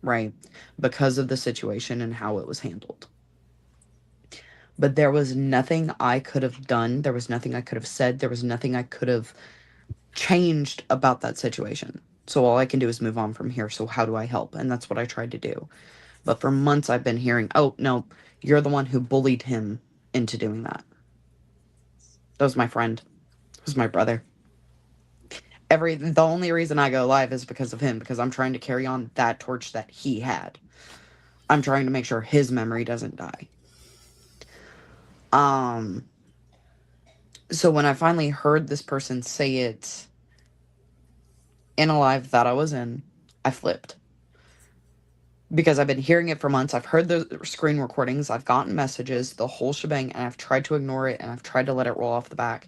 Right? Because of the situation and how it was handled. But there was nothing I could have done. There was nothing I could have said. There was nothing I could have changed about that situation. So all I can do is move on from here. So how do I help? And that's what I tried to do. But for months, I've been hearing, oh, no, you're the one who bullied him into doing that. That was my friend. That was my brother. The only reason I go live is because of him, because I'm trying to carry on that torch that he had. I'm trying to make sure his memory doesn't die. So when I finally heard this person say it in a live that I was in, I flipped. Because I've been hearing it for months. I've heard the screen recordings. I've gotten messages, the whole shebang, and I've tried to ignore it, and I've tried to let it roll off the back.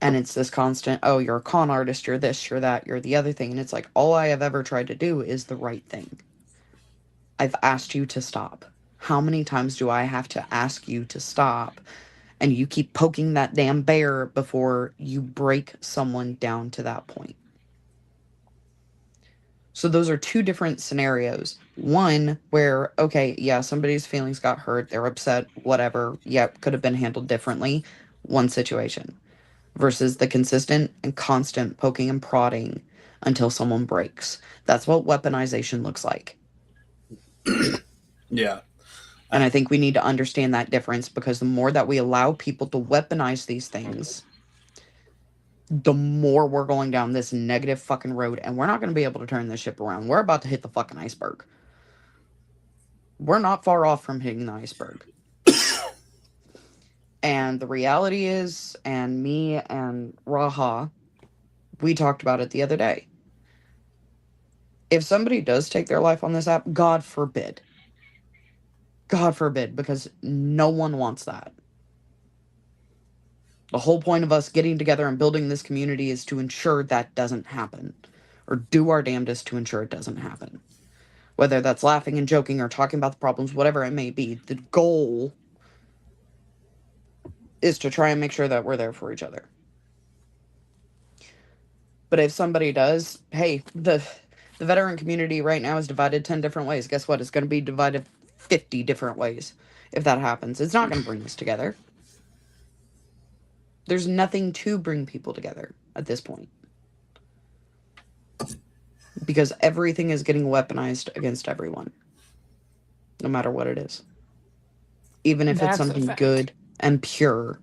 And it's this constant, oh, you're a con artist, you're this, you're that, you're the other thing. And it's like, all I have ever tried to do is the right thing. I've asked you to stop. How many times do I have to ask you to stop? And you keep poking that damn bear before you break someone down to that point. So those are two different scenarios. One where, okay, yeah, somebody's feelings got hurt, they're upset, whatever. Yep, could have been handled differently. One situation. Versus the consistent and constant poking and prodding until someone breaks. That's what weaponization looks like. Yeah. And I think we need to understand that difference, because the more that we allow people to weaponize these things, the more we're going down this negative fucking road, and we're not going to be able to turn this ship around. We're about to hit the fucking iceberg. We're not far off from hitting the iceberg. And the reality is, and me and Raha, we talked about it the other day. If somebody does take their life on this app, God forbid. God forbid, because no one wants that. The whole point of us getting together and building this community is to ensure that doesn't happen. Or do our damnedest to ensure it doesn't happen. Whether that's laughing and joking or talking about the problems, whatever it may be, the goal is to try and make sure that we're there for each other. But if somebody does, hey, the veteran community right now is divided 10 different ways. Guess what? It's going to be divided 50 different ways if that happens. It's not going to bring us together. There's nothing to bring people together at this point. Because everything is getting weaponized against everyone. No matter what it is. Even if That's it's a something fact. good and pure,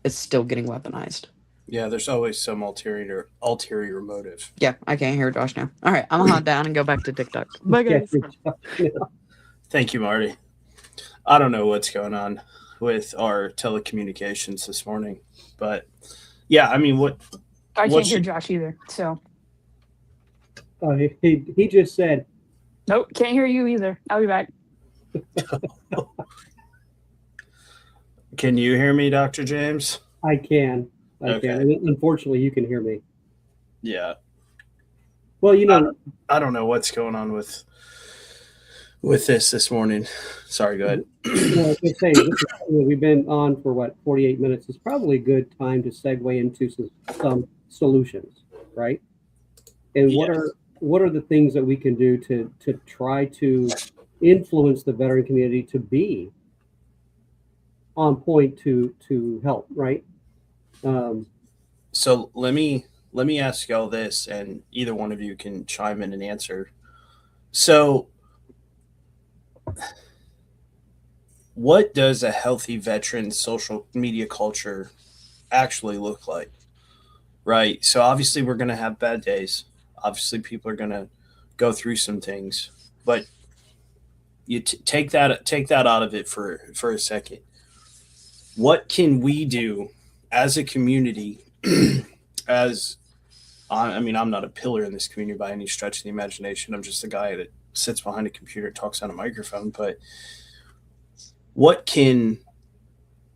it's still getting weaponized. Yeah, there's always some ulterior motive. Yeah, I can't hear Josh now. All right, I'm gonna hunt down and go back to TikTok. Bye, guys. Thank you, Marty. I don't know what's going on with our telecommunications this morning, but yeah, I mean, I What can't hear should- Josh either. So He just said, nope, can't hear you either. I'll be back. Can you hear me, Dr. James? I can. Okay. And unfortunately, you can hear me. Yeah. Well, you know, I don't know what's going on with this morning. Sorry, go ahead. I was going to say, we've been on for 48 minutes. It's probably a good time to segue into some solutions, right? And what are the things that we can do to try to influence the veteran community to be on point to help, right? So let me ask y'all this, and either one of you can chime in and answer. So, what does a healthy veteran social media culture actually look like? Right. So obviously we're going to have bad days. Obviously people are going to go through some things, but you take that out of it for a second. What can we do as a community? I'm not a pillar in this community by any stretch of the imagination. I'm just a guy that sits behind a computer, talks on a microphone. But what can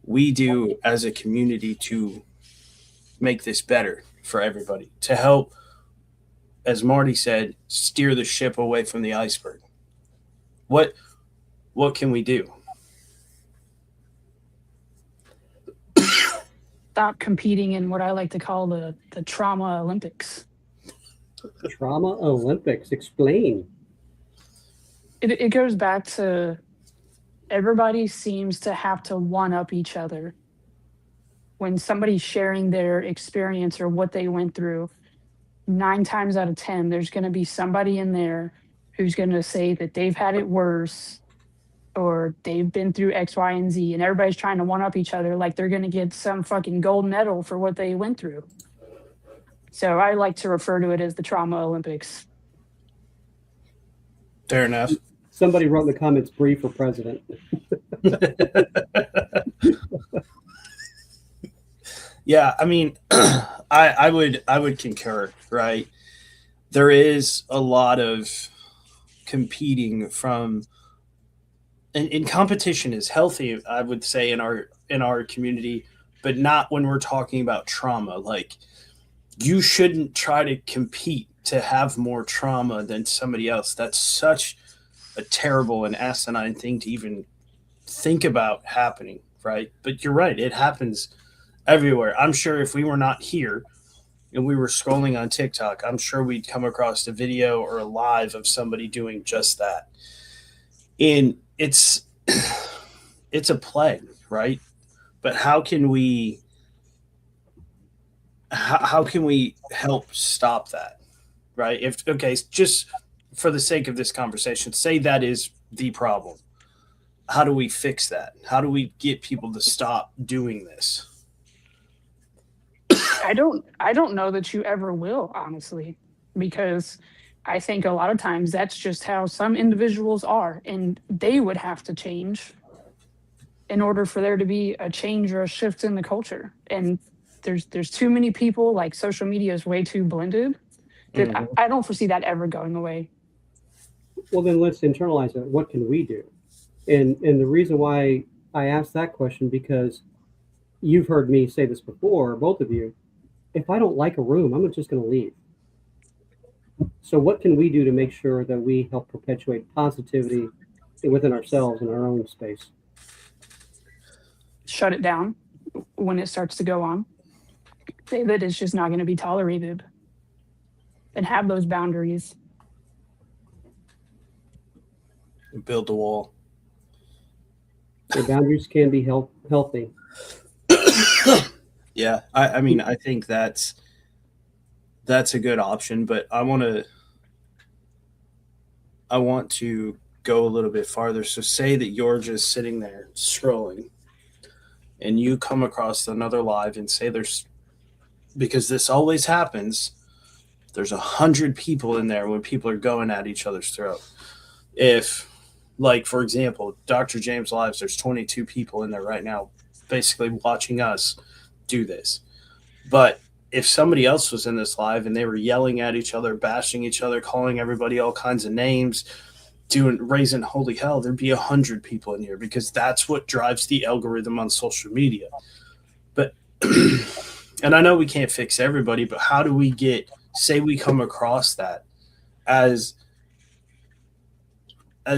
we do as a community to make this better for everybody, to help, as Marty said, steer the ship away from the iceberg? What can we do? Stop competing in what I like to call the trauma Olympics. Trauma Olympics. Explain. It goes back to everybody seems to have to one up each other. When somebody's sharing their experience or what they went through, 9 times out of 10, there's going to be somebody in there who's going to say that they've had it worse or they've been through X, Y, and Z, and everybody's trying to one up each other like they're going to get some fucking gold medal for what they went through. So I like to refer to it as the trauma Olympics. Fair enough. Somebody wrote in the comments, Bree for president. Yeah, I mean, I would concur, right? There is a lot of competing from, and competition is healthy, I would say, in our community, but not when we're talking about trauma. Like, you shouldn't try to compete to have more trauma than somebody else. That's such a terrible and asinine thing to even think about happening, right? But you're right, it happens everywhere. I'm sure if we were not here and we were scrolling on TikTok, I'm sure we'd come across a video or a live of somebody doing just that. And it's a plague, right? But how can we help stop that, right? Just for the sake of this conversation, say that is the problem. How do we fix that? How do we get people to stop doing this? I don't know that you ever will, honestly, because I think a lot of times that's just how some individuals are, and they would have to change in order for there to be a change or a shift in the culture. And there's too many people, like social media is way too blended that I don't foresee that ever going away. Well, then let's internalize it. What can we do? And the reason why I asked that question, because you've heard me say this before, both of you. If I don't like a room, I'm just going to leave. So what can we do to make sure that we help perpetuate positivity within ourselves in our own space? Shut it down when it starts to go on. Say that it's just not going to be tolerated, and have those boundaries. Build the wall. The boundaries can be healthy. Yeah, I mean, I think that's a good option, but I want to go a little bit farther. So say that you're just sitting there scrolling and you come across another live and say because this always happens, there's 100 people in there when people are going at each other's throat. If, like, for example, Dr. James Lives, there's 22 people in there right now basically watching us do this. But if somebody else was in this live and they were yelling at each other, bashing each other, calling everybody all kinds of names, raising holy hell, there'd be 100 people in here, because that's what drives the algorithm on social media. But and I know we can't fix everybody, but how do we say we come across that as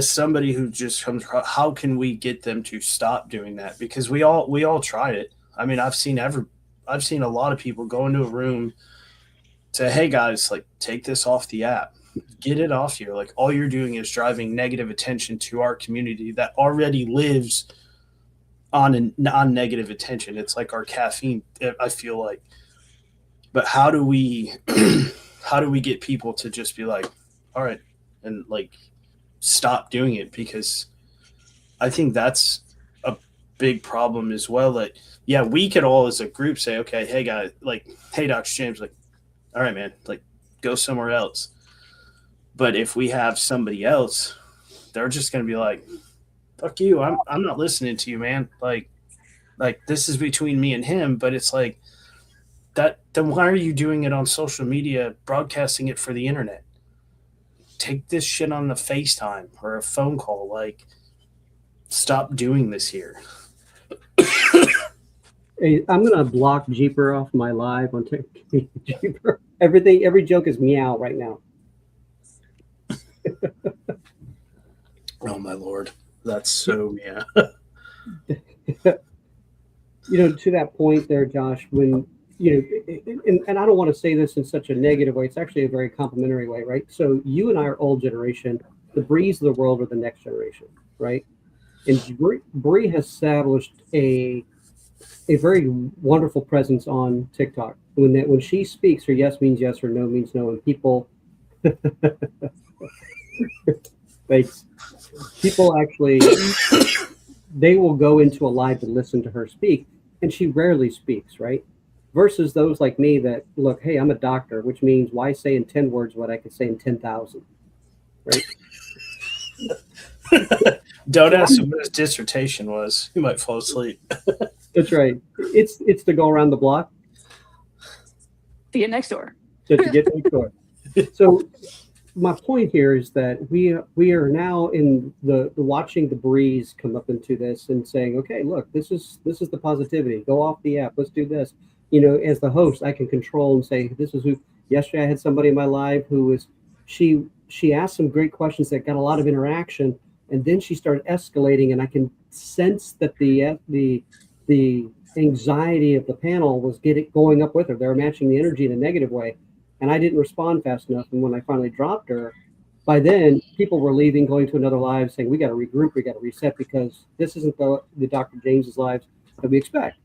somebody who just comes across, how can we get them to stop doing that? Because we all tried it. I mean, I've seen a lot of people go into a room, say, hey guys, like, take this off the app, get it off here. Like, all you're doing is driving negative attention to our community that already lives on negative attention. It's like our caffeine, I feel like. But how do we get people to just be like, all right, and like stop doing it? Because I think that's a big problem as well. That, yeah, we could all as a group say, okay, hey guys, like, hey Dr. James, like, all right, man, like, go somewhere else. But if we have somebody else, they're just going to be like, fuck you, I'm not listening to you, man. Like this is between me and him. But it's like that. Then why are you doing it on social media, broadcasting it for the internet? Take this shit on the FaceTime or a phone call. Like, stop doing this here. Hey, I'm gonna block Jeeper off my live on TikTok. Jeeper, every joke is meow right now. Oh my Lord, that's so yeah. To that point there, Josh, when and I don't want to say this in such a negative way. It's actually a very complimentary way, right? So you and I are old generation. The Brees of the world are the next generation, right? And Bree has established a very wonderful presence on TikTok. When she speaks, her yes means yes, or no means no, and people Thanks. People actually, they will go into a live to listen to her speak, and she rarely speaks, right? Versus those like me that look, hey, I'm a doctor, which means why say in 10 words what I could say in 10,000, right? Don't ask him what his dissertation was. He might fall asleep. That's right. It's to go around the block See you next door. to get next door. So my point here is that we are now in the watching the breeze come up into this and saying, okay, look, this is the positivity. Go off the app. Let's do this. You know, as the host, I can control and say, this is who. Yesterday, I had somebody in my live who was she asked some great questions that got a lot of interaction, and then she started escalating, and I can sense that the anxiety of the panel was going up with her. They were matching the energy in a negative way, and I didn't respond fast enough. And when I finally dropped her, by then people were leaving, going to another live, saying we got to regroup, we got to reset, because this isn't the Dr. James's lives that we expect.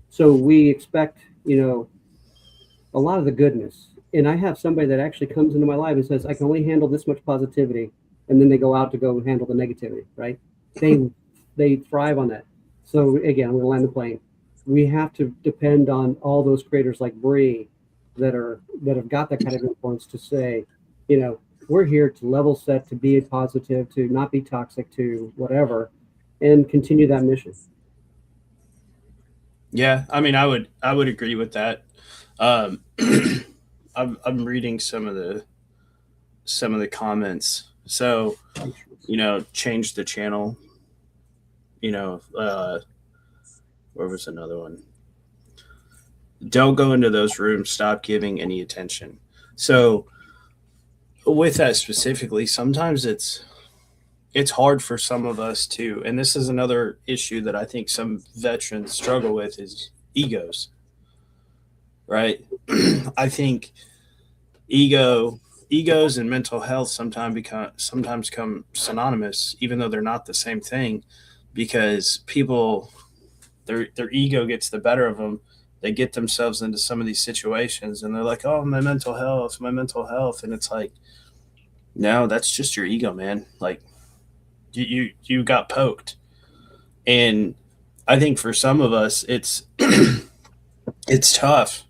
So we expect, you know, a lot of the goodness. And I have somebody that actually comes into my live and says, I can only handle this much positivity. And then they go out to go handle the negativity, right? They thrive on that. So again, I'm going to land the plane. We have to depend on all those creators like Bree that have got that kind of influence to say, you know, we're here to level set, to be positive, to not be toxic, to whatever, and continue that mission. Yeah, I mean, I would agree with that. I'm reading some of the comments. So, you know, change the channel. You know, where was another one? Don't go into those rooms. Stop giving any attention. So, with that specifically, sometimes it's hard for some of us to, and this is another issue that I think some veterans struggle with, is egos, right? I think egos and mental health sometimes come synonymous, even though they're not the same thing, because people, their ego gets the better of them. They get themselves into some of these situations and they're like, oh, my mental health. And it's like, no, that's just your ego, man. Like, you got poked. And I think for some of us, it's it's tough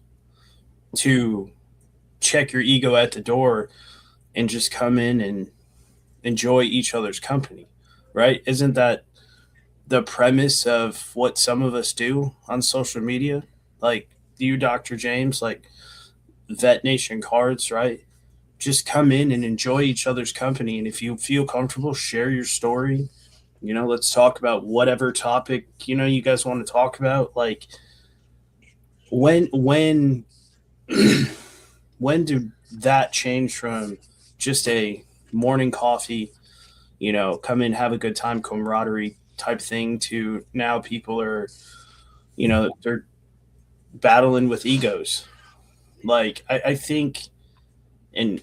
to check your ego at the door and just come in and enjoy each other's company, right? Isn't that the premise of what some of us do on social media? Like you, Dr. James, like Vet Nation Cards, right? Just come in and enjoy each other's company. And if you feel comfortable, share your story. You know, let's talk about whatever topic, you know, you guys want to talk about. Like when did that change from just a morning coffee, you know, come in, have a good time, camaraderie type thing, to now people are, you know, they're battling with egos. Like I think, and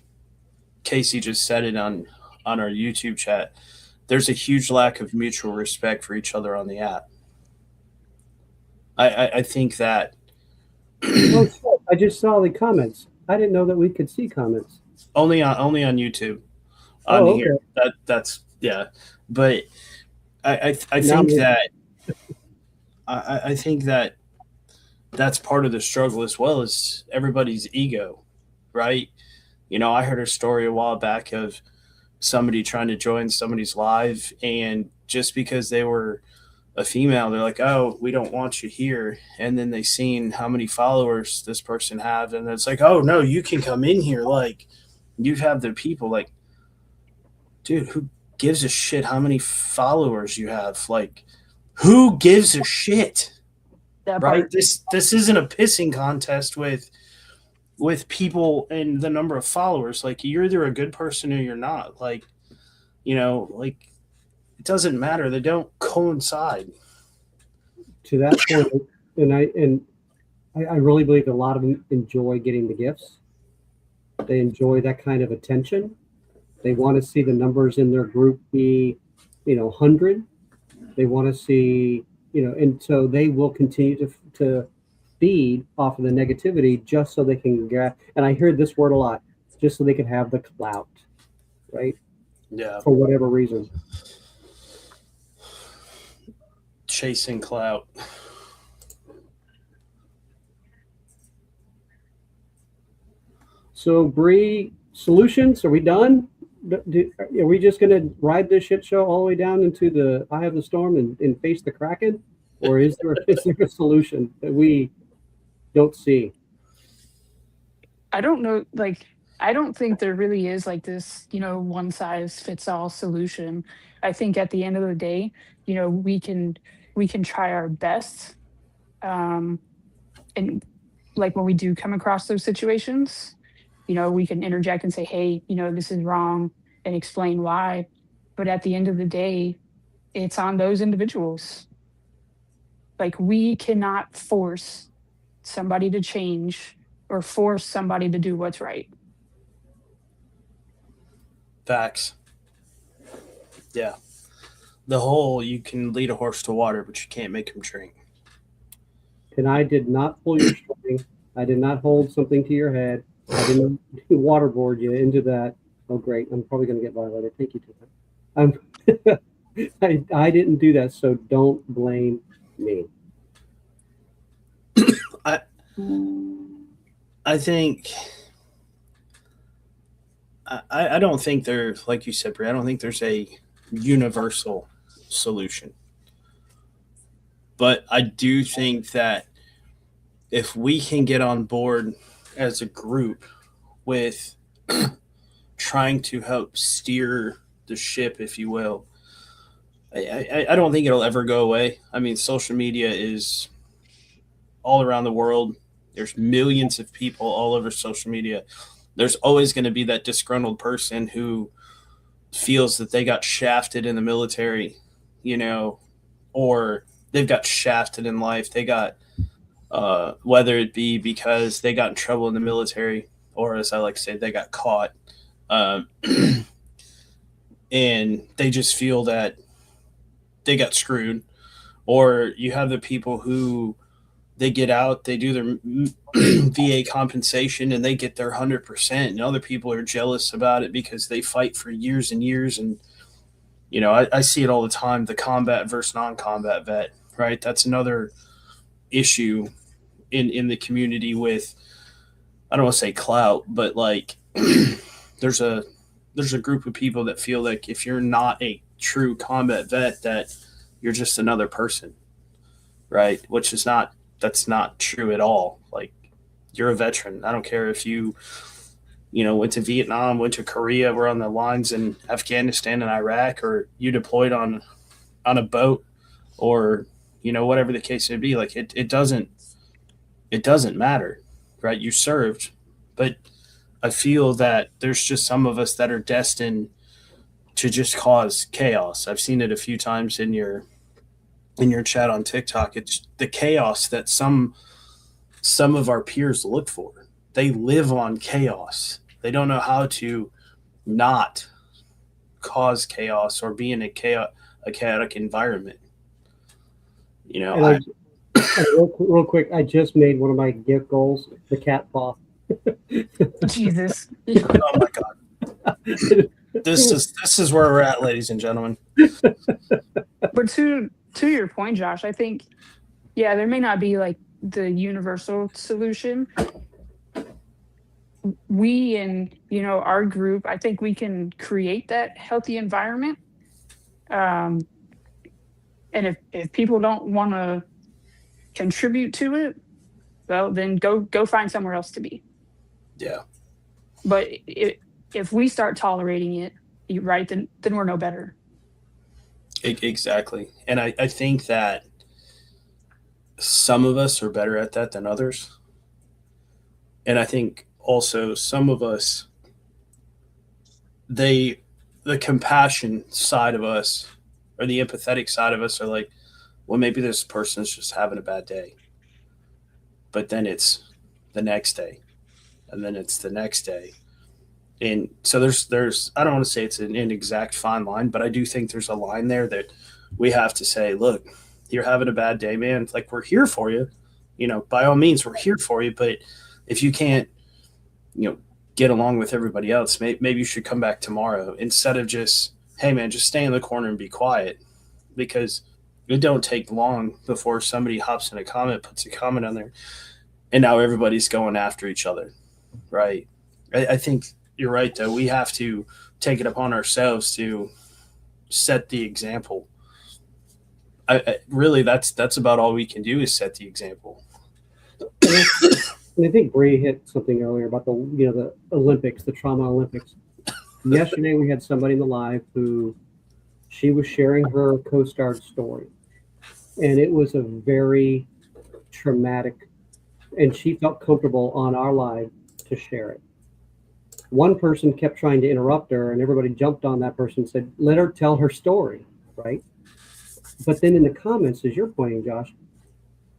Casey just said it on our YouTube chat, there's a huge lack of mutual respect for each other on the app. I think that Oh, I just saw the comments. I didn't know that we could see comments. only on YouTube. On Oh, here, okay. that's yeah. But I Now think we- that I think that that's part of the struggle as well, as everybody's ego, right? You know, I heard a story a while back of somebody trying to join somebody's live, and just because they were a female, they're like, oh, we don't want you here. And then they seen how many followers this person had, and it's like, oh no, you can come in here. Like, you have the people. Like, dude, who gives a shit how many followers you have? Like, who gives a shit? That Right? part. This isn't a pissing contest with people and the number of followers. Like, you're either a good person or you're not. Like, you know, like, it doesn't matter. They don't coincide. To that point, and I really believe a lot of them enjoy getting the gifts. They enjoy that kind of attention. They want to see the numbers in their group be, 100. They want to see, and so they will continue to feed off of the negativity just so they can get. And I hear this word a lot, just so they can have the clout, right? Yeah. for whatever reason. Chasing clout. So, Bree, solutions? Are we done? Are we just going to ride this shit show all the way down into the eye of the storm and face the Kraken? Or is there a solution that we don't see? I don't know, like, I don't think there really is like this, one size fits all solution. I think at the end of the day, we can try our best. And like when we do come across those situations, we can interject and say, hey, this is wrong and explain why. But at the end of the day, it's on those individuals. Like we cannot force somebody to change or force somebody to do what's right. Facts. Yeah. The whole you can lead a horse to water, but you can't make him drink. And I did not pull your string. I did not hold something to your head. I didn't waterboard you into that. Oh, great. I'm probably going to get violated. Thank you, Tim. I didn't do that, so don't blame me. I think I don't think there, like you said, Brie, I don't think there's a universal solution. But I do think that if we can get on board as a group with trying to help steer the ship, if you will, I don't think it'll ever go away. I mean, social media is all around the world. There's millions of people all over social media. There's always going to be that disgruntled person who feels that they got shafted in the military, or they've got shafted in life. They got, whether it be because they got in trouble in the military, or as I like to say, they got caught. And they just feel that they got screwed. Or you have the people who they get out, they do their VA compensation, and they get their 100%. And other people are jealous about it because they fight for years and years. And, I see it all the time, the combat versus non-combat vet, right? That's another issue in the community with, I don't want to say clout, but like there's a group of people that feel like if you're not a true combat vet, that you're just another person, right? That's not true at all. Like, you're a veteran. I don't care if you went to Vietnam, went to Korea, were on the lines in Afghanistan and Iraq, or you deployed on a boat, or whatever the case may be. Like, it doesn't matter, right? You served. But I feel that there's just some of us that are destined to just cause chaos. I've seen it a few times in your chat on TikTok. It's the chaos that some of our peers look for. They live on chaos. They don't know how to not cause chaos or be in a chaotic environment. Real quick, I just made one of my gift goals, the cat paw. Jesus. Oh my God. This is where we're at, ladies and gentlemen. But to your point, Josh, I think, yeah, there may not be like the universal solution. We in, our group, I think we can create that healthy environment. And if people don't want to contribute to it, well, then go find somewhere else to be. Yeah. But if we start tolerating it, right, then we're no better. Exactly. And I think that some of us are better at that than others. And I think also some of us, the compassion side of us or the empathetic side of us are like, well, maybe this person's just having a bad day. But then it's the next day. And then it's the next day. And so there's I don't want to say it's an exact fine line, but I do think there's a line there that we have to say, look, you're having a bad day, man. It's like, we're here for you. By all means, we're here for you. But if you can't, get along with everybody else. Maybe you should come back tomorrow instead of just, hey man, just stay in the corner and be quiet, because it don't take long before somebody hops in a comment, puts a comment on there, and now everybody's going after each other, right? I think you're right, though. We have to take it upon ourselves to set the example. Really, that's about all we can do is set the example. And I think Bree hit something earlier about the Olympics, the trauma Olympics. Yesterday we had somebody in the live who she was sharing her co-star's story, and it was a very traumatic, and she felt comfortable on our live to share it. One person kept trying to interrupt her, and everybody jumped on that person and said, let her tell her story, right? But then in the comments, as you're pointing, Josh,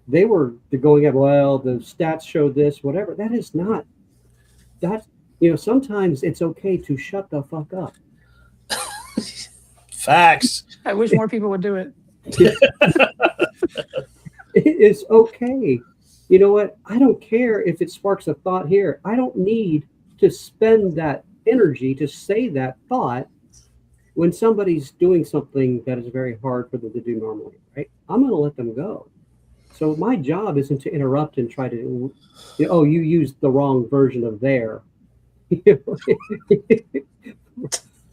they were going at, well, the stats show this, whatever. That is not, that, sometimes it's okay to shut the fuck up. Facts. I wish more people would do it. It is okay. You know what? I don't care if it sparks a thought here. I don't need to spend that energy to say that thought when somebody's doing something that is very hard for them to do normally, right? I'm going to let them go. So my job isn't to interrupt and try to, you used the wrong version of there.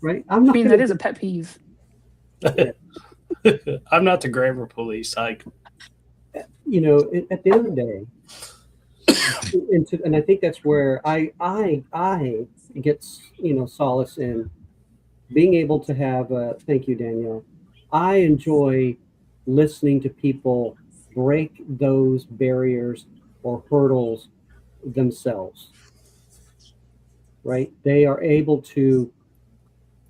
Right? I mean, that is a pet peeve. I'm not the grammar police. At the end of the day, and I think that's where I get solace in being able to have thank you, Danielle. I enjoy listening to people break those barriers or hurdles themselves, right? They are able to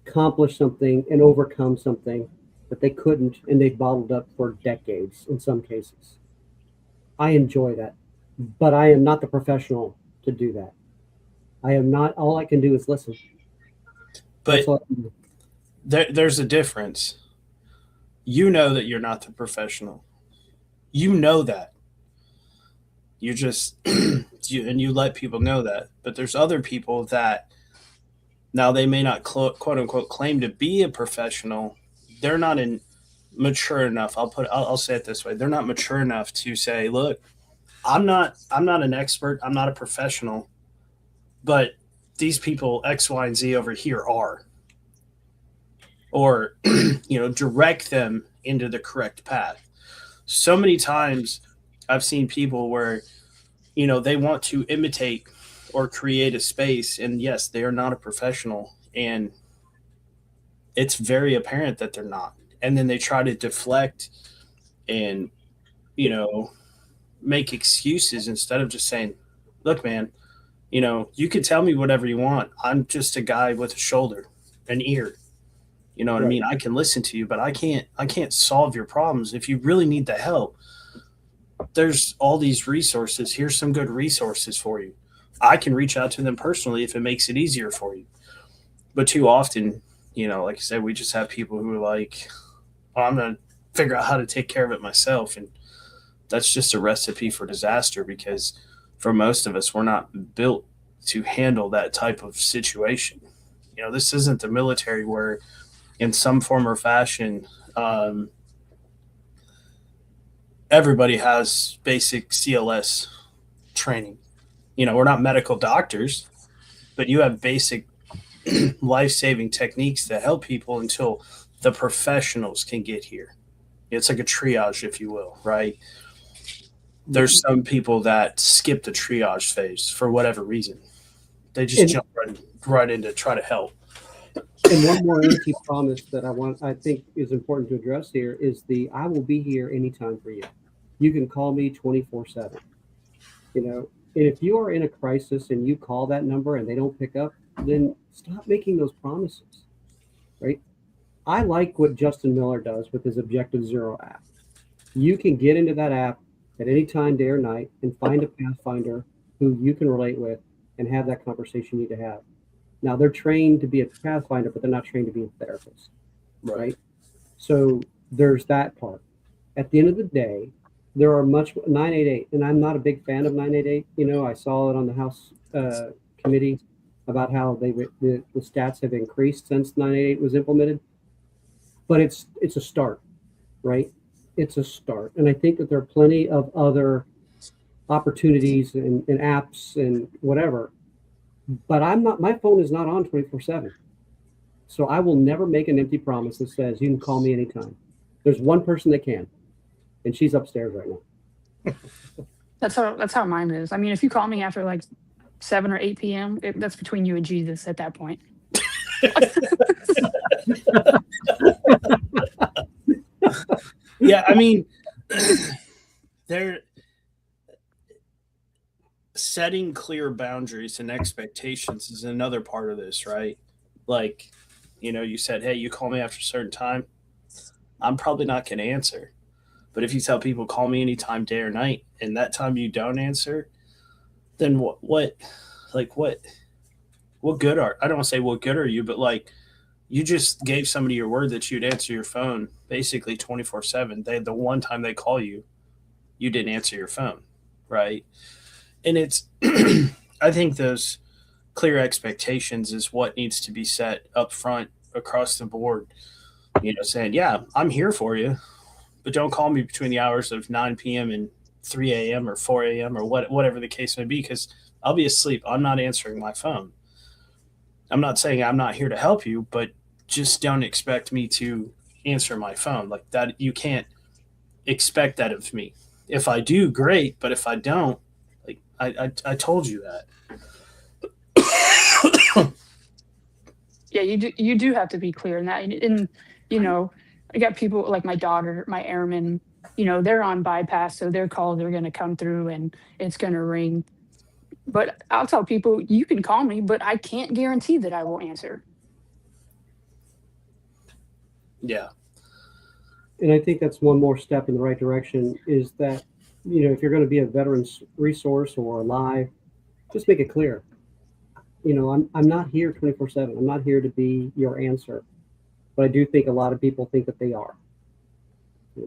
accomplish something and overcome something that they couldn't, and they bottled up for decades in some cases. I enjoy that, but I am not the professional to do that. I am not. All I can do is listen. But there's a difference. You know that you're not the professional. You know that. You just you let people know that. But there's other people that, now they may not quote unquote claim to be a professional. They're not mature enough. I'll say it this way. They're not mature enough to say, look, I'm not an expert. I'm not a professional, but these people X, Y, and Z over here are. Or, direct them into the correct path. So many times I've seen people where, they want to imitate or create a space, and yes, they are not a professional, and it's very apparent that they're not. And then they try to deflect and, make excuses instead of just saying, look, man, you can tell me whatever you want. I'm just a guy with a shoulder, an ear. You know what I mean? I can listen to you, but I can't solve your problems. If you really need the help, there's all these resources. Here's some good resources for you. I can reach out to them personally if it makes it easier for you. But too often, like I said, we just have people who are like, oh, I'm going to figure out how to take care of it myself. And that's just a recipe for disaster, because for most of us, we're not built to handle that type of situation. This isn't the military where in some form or fashion, everybody has basic CLS training. We're not medical doctors, but you have basic life-saving techniques that help people until the professionals can get here. It's like a triage, if you will, right? There's some people that skip the triage phase for whatever reason. They just jump right in to try to help. And one more empty promise that I think is important to address here is I will be here anytime for you. You can call me 24/7. And if you are in a crisis and you call that number and they don't pick up, then stop making those promises, right? I like what Justin Miller does with his Objective Zero app. You can get into that app at any time, day or night, and find a Pathfinder who you can relate with and have that conversation you need to have. Now, they're trained to be a Pathfinder, but they're not trained to be a therapist, right? So there's that part. At the end of the day, there are 988, and I'm not a big fan of 988. I saw it on the House committee. about how the stats have increased since 988 was implemented. But it's a start, right? It's a start. And I think that there are plenty of other opportunities and apps and whatever. But my phone is not on 24/7. So I will never make an empty promise that says you can call me anytime. There's one person that can, and she's upstairs right now. That's how mine is. I mean, if you call me after like 7 or 8 p.m., that's between you and Jesus at that point. Yeah, I mean, they're setting clear boundaries and expectations is another part of this, right? Like, you said, hey, you call me after a certain time, I'm probably not going to answer. But if you tell people call me anytime, day or night, and that time you don't answer, then what good are, I don't want to say what good are you, but like, you just gave somebody your word that you'd answer your phone basically 24/7. The one time they call you, you didn't answer your phone, right? And it's, I think those clear expectations is what needs to be set up front across the board. Saying, yeah, I'm here for you, but don't call me between the hours of 9 p.m. and 3 a.m. or 4 a.m. or whatever the case may be, because I'll be asleep. I'm not answering my phone. I'm not saying I'm not here to help you, but just don't expect me to answer my phone like that. You can't expect that of me. If I do, great. But if I don't, like I told you that. Yeah, you do have to be clear in that. And I got people like my daughter, my airmen, they're on bypass, so their calls are going to come through and it's going to ring. But I'll tell people, you can call me, but I can't guarantee that I will answer. Yeah. And I think that's one more step in the right direction is that, if you're going to be a veterans resource or live, just make it clear. I'm not here 24/7. I'm not here to be your answer. But I do think a lot of people think that they are.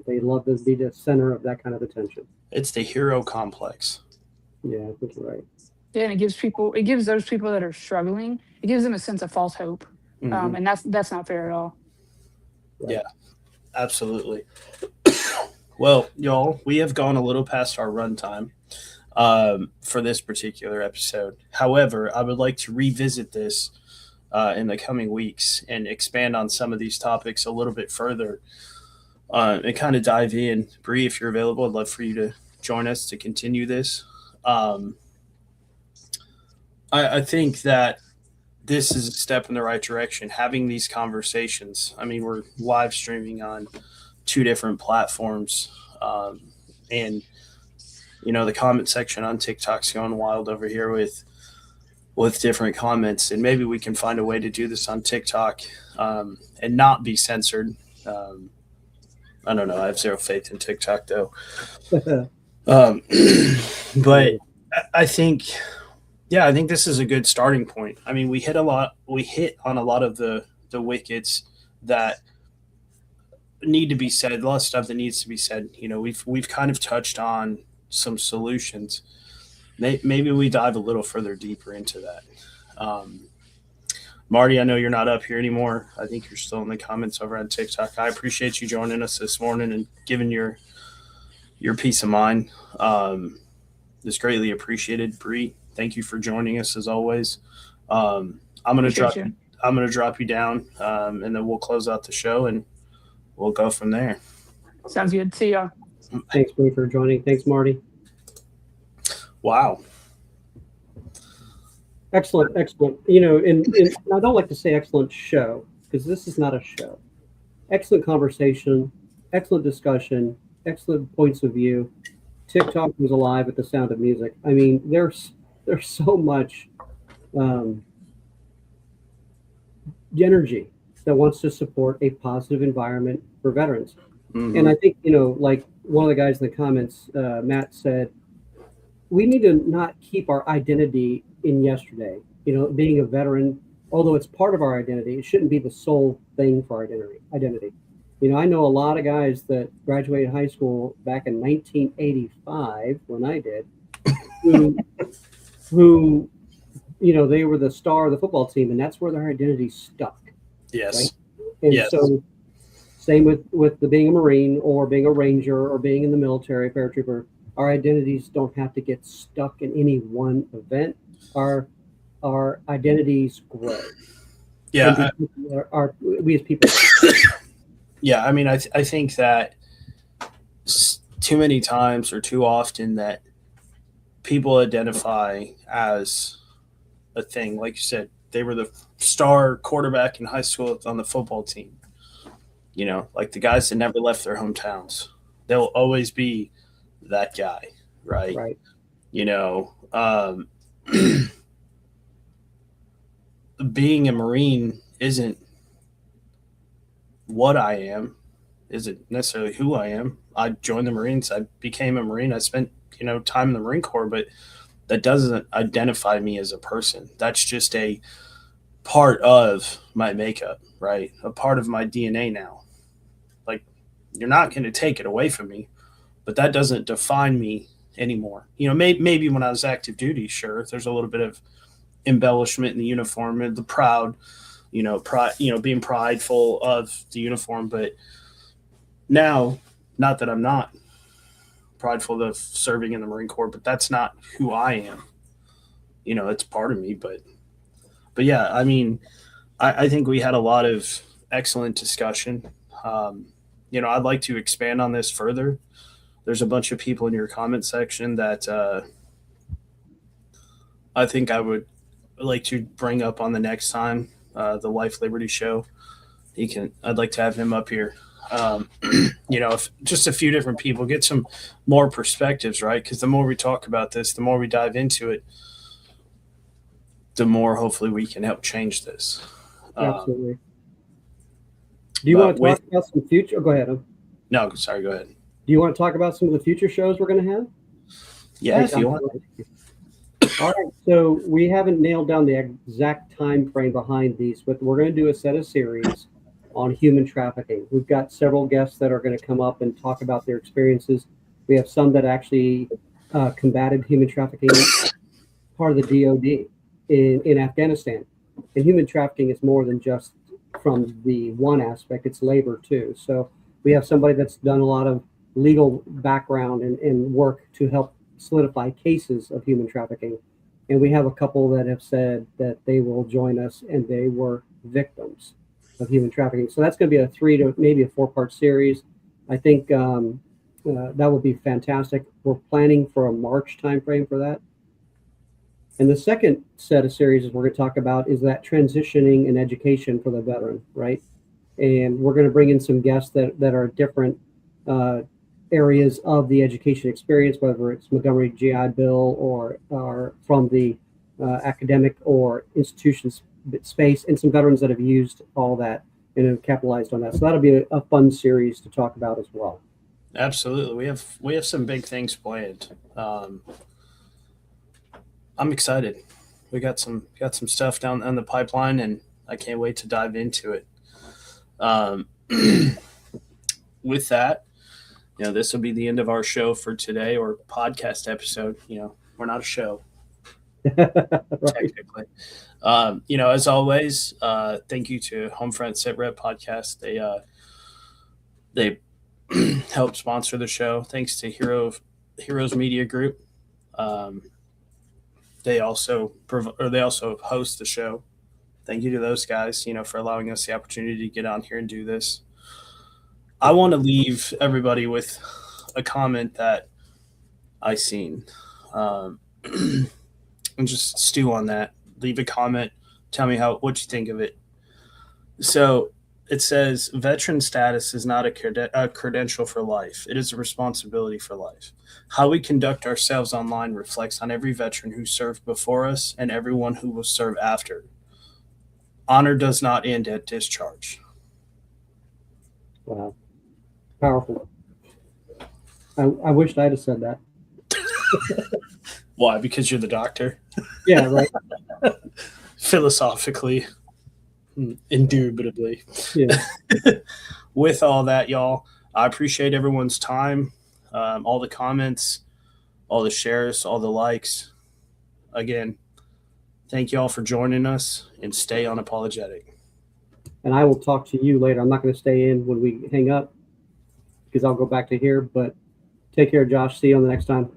They love to be the center of that kind of attention. It's the hero complex. Yeah, I think you're right. Yeah, and it gives those people that are struggling, it gives them a sense of false hope. Mm-hmm. And that's not fair at all. Right. Yeah, absolutely. Well, y'all, we have gone a little past our runtime for this particular episode. However, I would like to revisit this in the coming weeks and expand on some of these topics a little bit further and kind of dive in. Bree, if you're available, I'd love for you to join us to continue this. I think that this is a step in the right direction, having these conversations. I mean, we're live streaming on 2 different platforms. And, the comment section on TikTok's going wild over here with different comments. And maybe we can find a way to do this on TikTok and not be censored. I don't know. I have zero faith in TikTok, though. But I think this is a good starting point. I mean, we hit on a lot of the wickets that need to be said, a lot of stuff that needs to be said. We've kind of touched on some solutions. Maybe we dive a little further deeper into that. Marty, I know you're not up here anymore. I think you're still in the comments over on TikTok. I appreciate you joining us this morning and giving your peace of mind. It's greatly appreciated. Bree, thank you for joining us as always. I'm gonna drop you down, and then we'll close out the show and we'll go from there. Sounds good. See y'all. Thanks, Bree, for joining. Thanks, Marty. Wow. Excellent. And I don't like to say excellent show because this is not a show. Excellent conversation, excellent discussion, excellent points of view. TikTok was alive at the sound of music. I mean, there's so much energy that wants to support a positive environment for veterans. Mm-hmm. And I think, like one of the guys in the comments, Matt said, we need to not keep our identity in yesterday. Being a veteran, although it's part of our identity, it shouldn't be the sole thing for our identity. I know a lot of guys that graduated high school back in 1985 when I did, who they were the star of the football team, and that's where their identity stuck. Yes. Right. And Yes. so, same with the being a Marine or being a Ranger or being in the military, paratrooper. Our identities don't have to get stuck in any one event. Our identities grow. Yeah. We as people. Yeah. I mean, I think that too many times or too often that people identify as a thing. Like you said, they were the star quarterback in high school on the football team. Like the guys that never left their hometowns. They'll always be that guy, right? Right. Being a Marine isn't what I am, isn't necessarily who I am. I joined the Marines. I became a Marine. I spent, time in the Marine Corps, but that doesn't identify me as a person. That's just a part of my makeup, right? A part of my DNA now. Like, you're not going to take it away from me, but that doesn't define me anymore. Maybe when I was active duty, sure, there's a little bit of embellishment in the uniform and the proud, being prideful of the uniform. But now, not that I'm not prideful of serving in the Marine Corps, but that's not who I am. It's part of me, but yeah, I mean, I think we had a lot of excellent discussion. I'd like to expand on this further. There's a bunch of people in your comment section that I think I would like to bring up on the next time, the Life Liberty show. I'd like to have him up here. If just a few different people get some more perspectives, right? Because the more we talk about this, the more we dive into it, the more hopefully we can help change this. Absolutely. Do you want to talk about some future? Oh, go ahead. No, sorry, go ahead. Do you want to talk about some of the future shows we're going to have? Yeah, if you want. All right. So we haven't nailed down the exact time frame behind these, but we're going to do a set of series on human trafficking. We've got several guests that are going to come up and talk about their experiences. We have some that actually combated human trafficking, part of the DOD in Afghanistan. And human trafficking is more than just from the one aspect, it's labor too. So we have somebody that's done a lot of legal background and work to help solidify cases of human trafficking. And we have a couple that have said that they will join us and they were victims of human trafficking. So that's going to be a 3 to maybe a 4-part series. I think that would be fantastic. We're planning for a March timeframe for that. And the second set of series we're going to talk about is that transitioning in education for the veteran, right? And we're going to bring in some guests that are different areas of the education experience, whether it's Montgomery GI Bill or from the academic or institutions space, and some veterans that have used all that and have capitalized on that. So that'll be a fun series to talk about as well. Absolutely. We have some big things planned. I'm excited. We got some stuff down on the pipeline, and I can't wait to dive into it. With that, this will be the end of our show for today, or podcast episode. We're not a show. Technically. As always, thank you to Homefront Sit Rep Podcast. They help sponsor the show. Thanks to Heroes Media Group. They also host the show. Thank you to those guys, for allowing us the opportunity to get on here and do this. I want to leave everybody with a comment that I seen. And just stew on that. Leave a comment. Tell me what you think of it. So it says, veteran status is not a credential for life. It is a responsibility for life. How we conduct ourselves online reflects on every veteran who served before us and everyone who will serve after. Honor does not end at discharge. Wow. Powerful. I wished I'd have said that. Why? Because you're the doctor? Yeah, right. Philosophically, indubitably. Yeah. With all that, y'all, I appreciate everyone's time, all the comments, all the shares, all the likes. Again, Thank you all for joining us, and stay unapologetic. And I will talk to you later. I'm not going to stay in when we hang up because I'll go back to here. But take care, Josh. See you on the next time.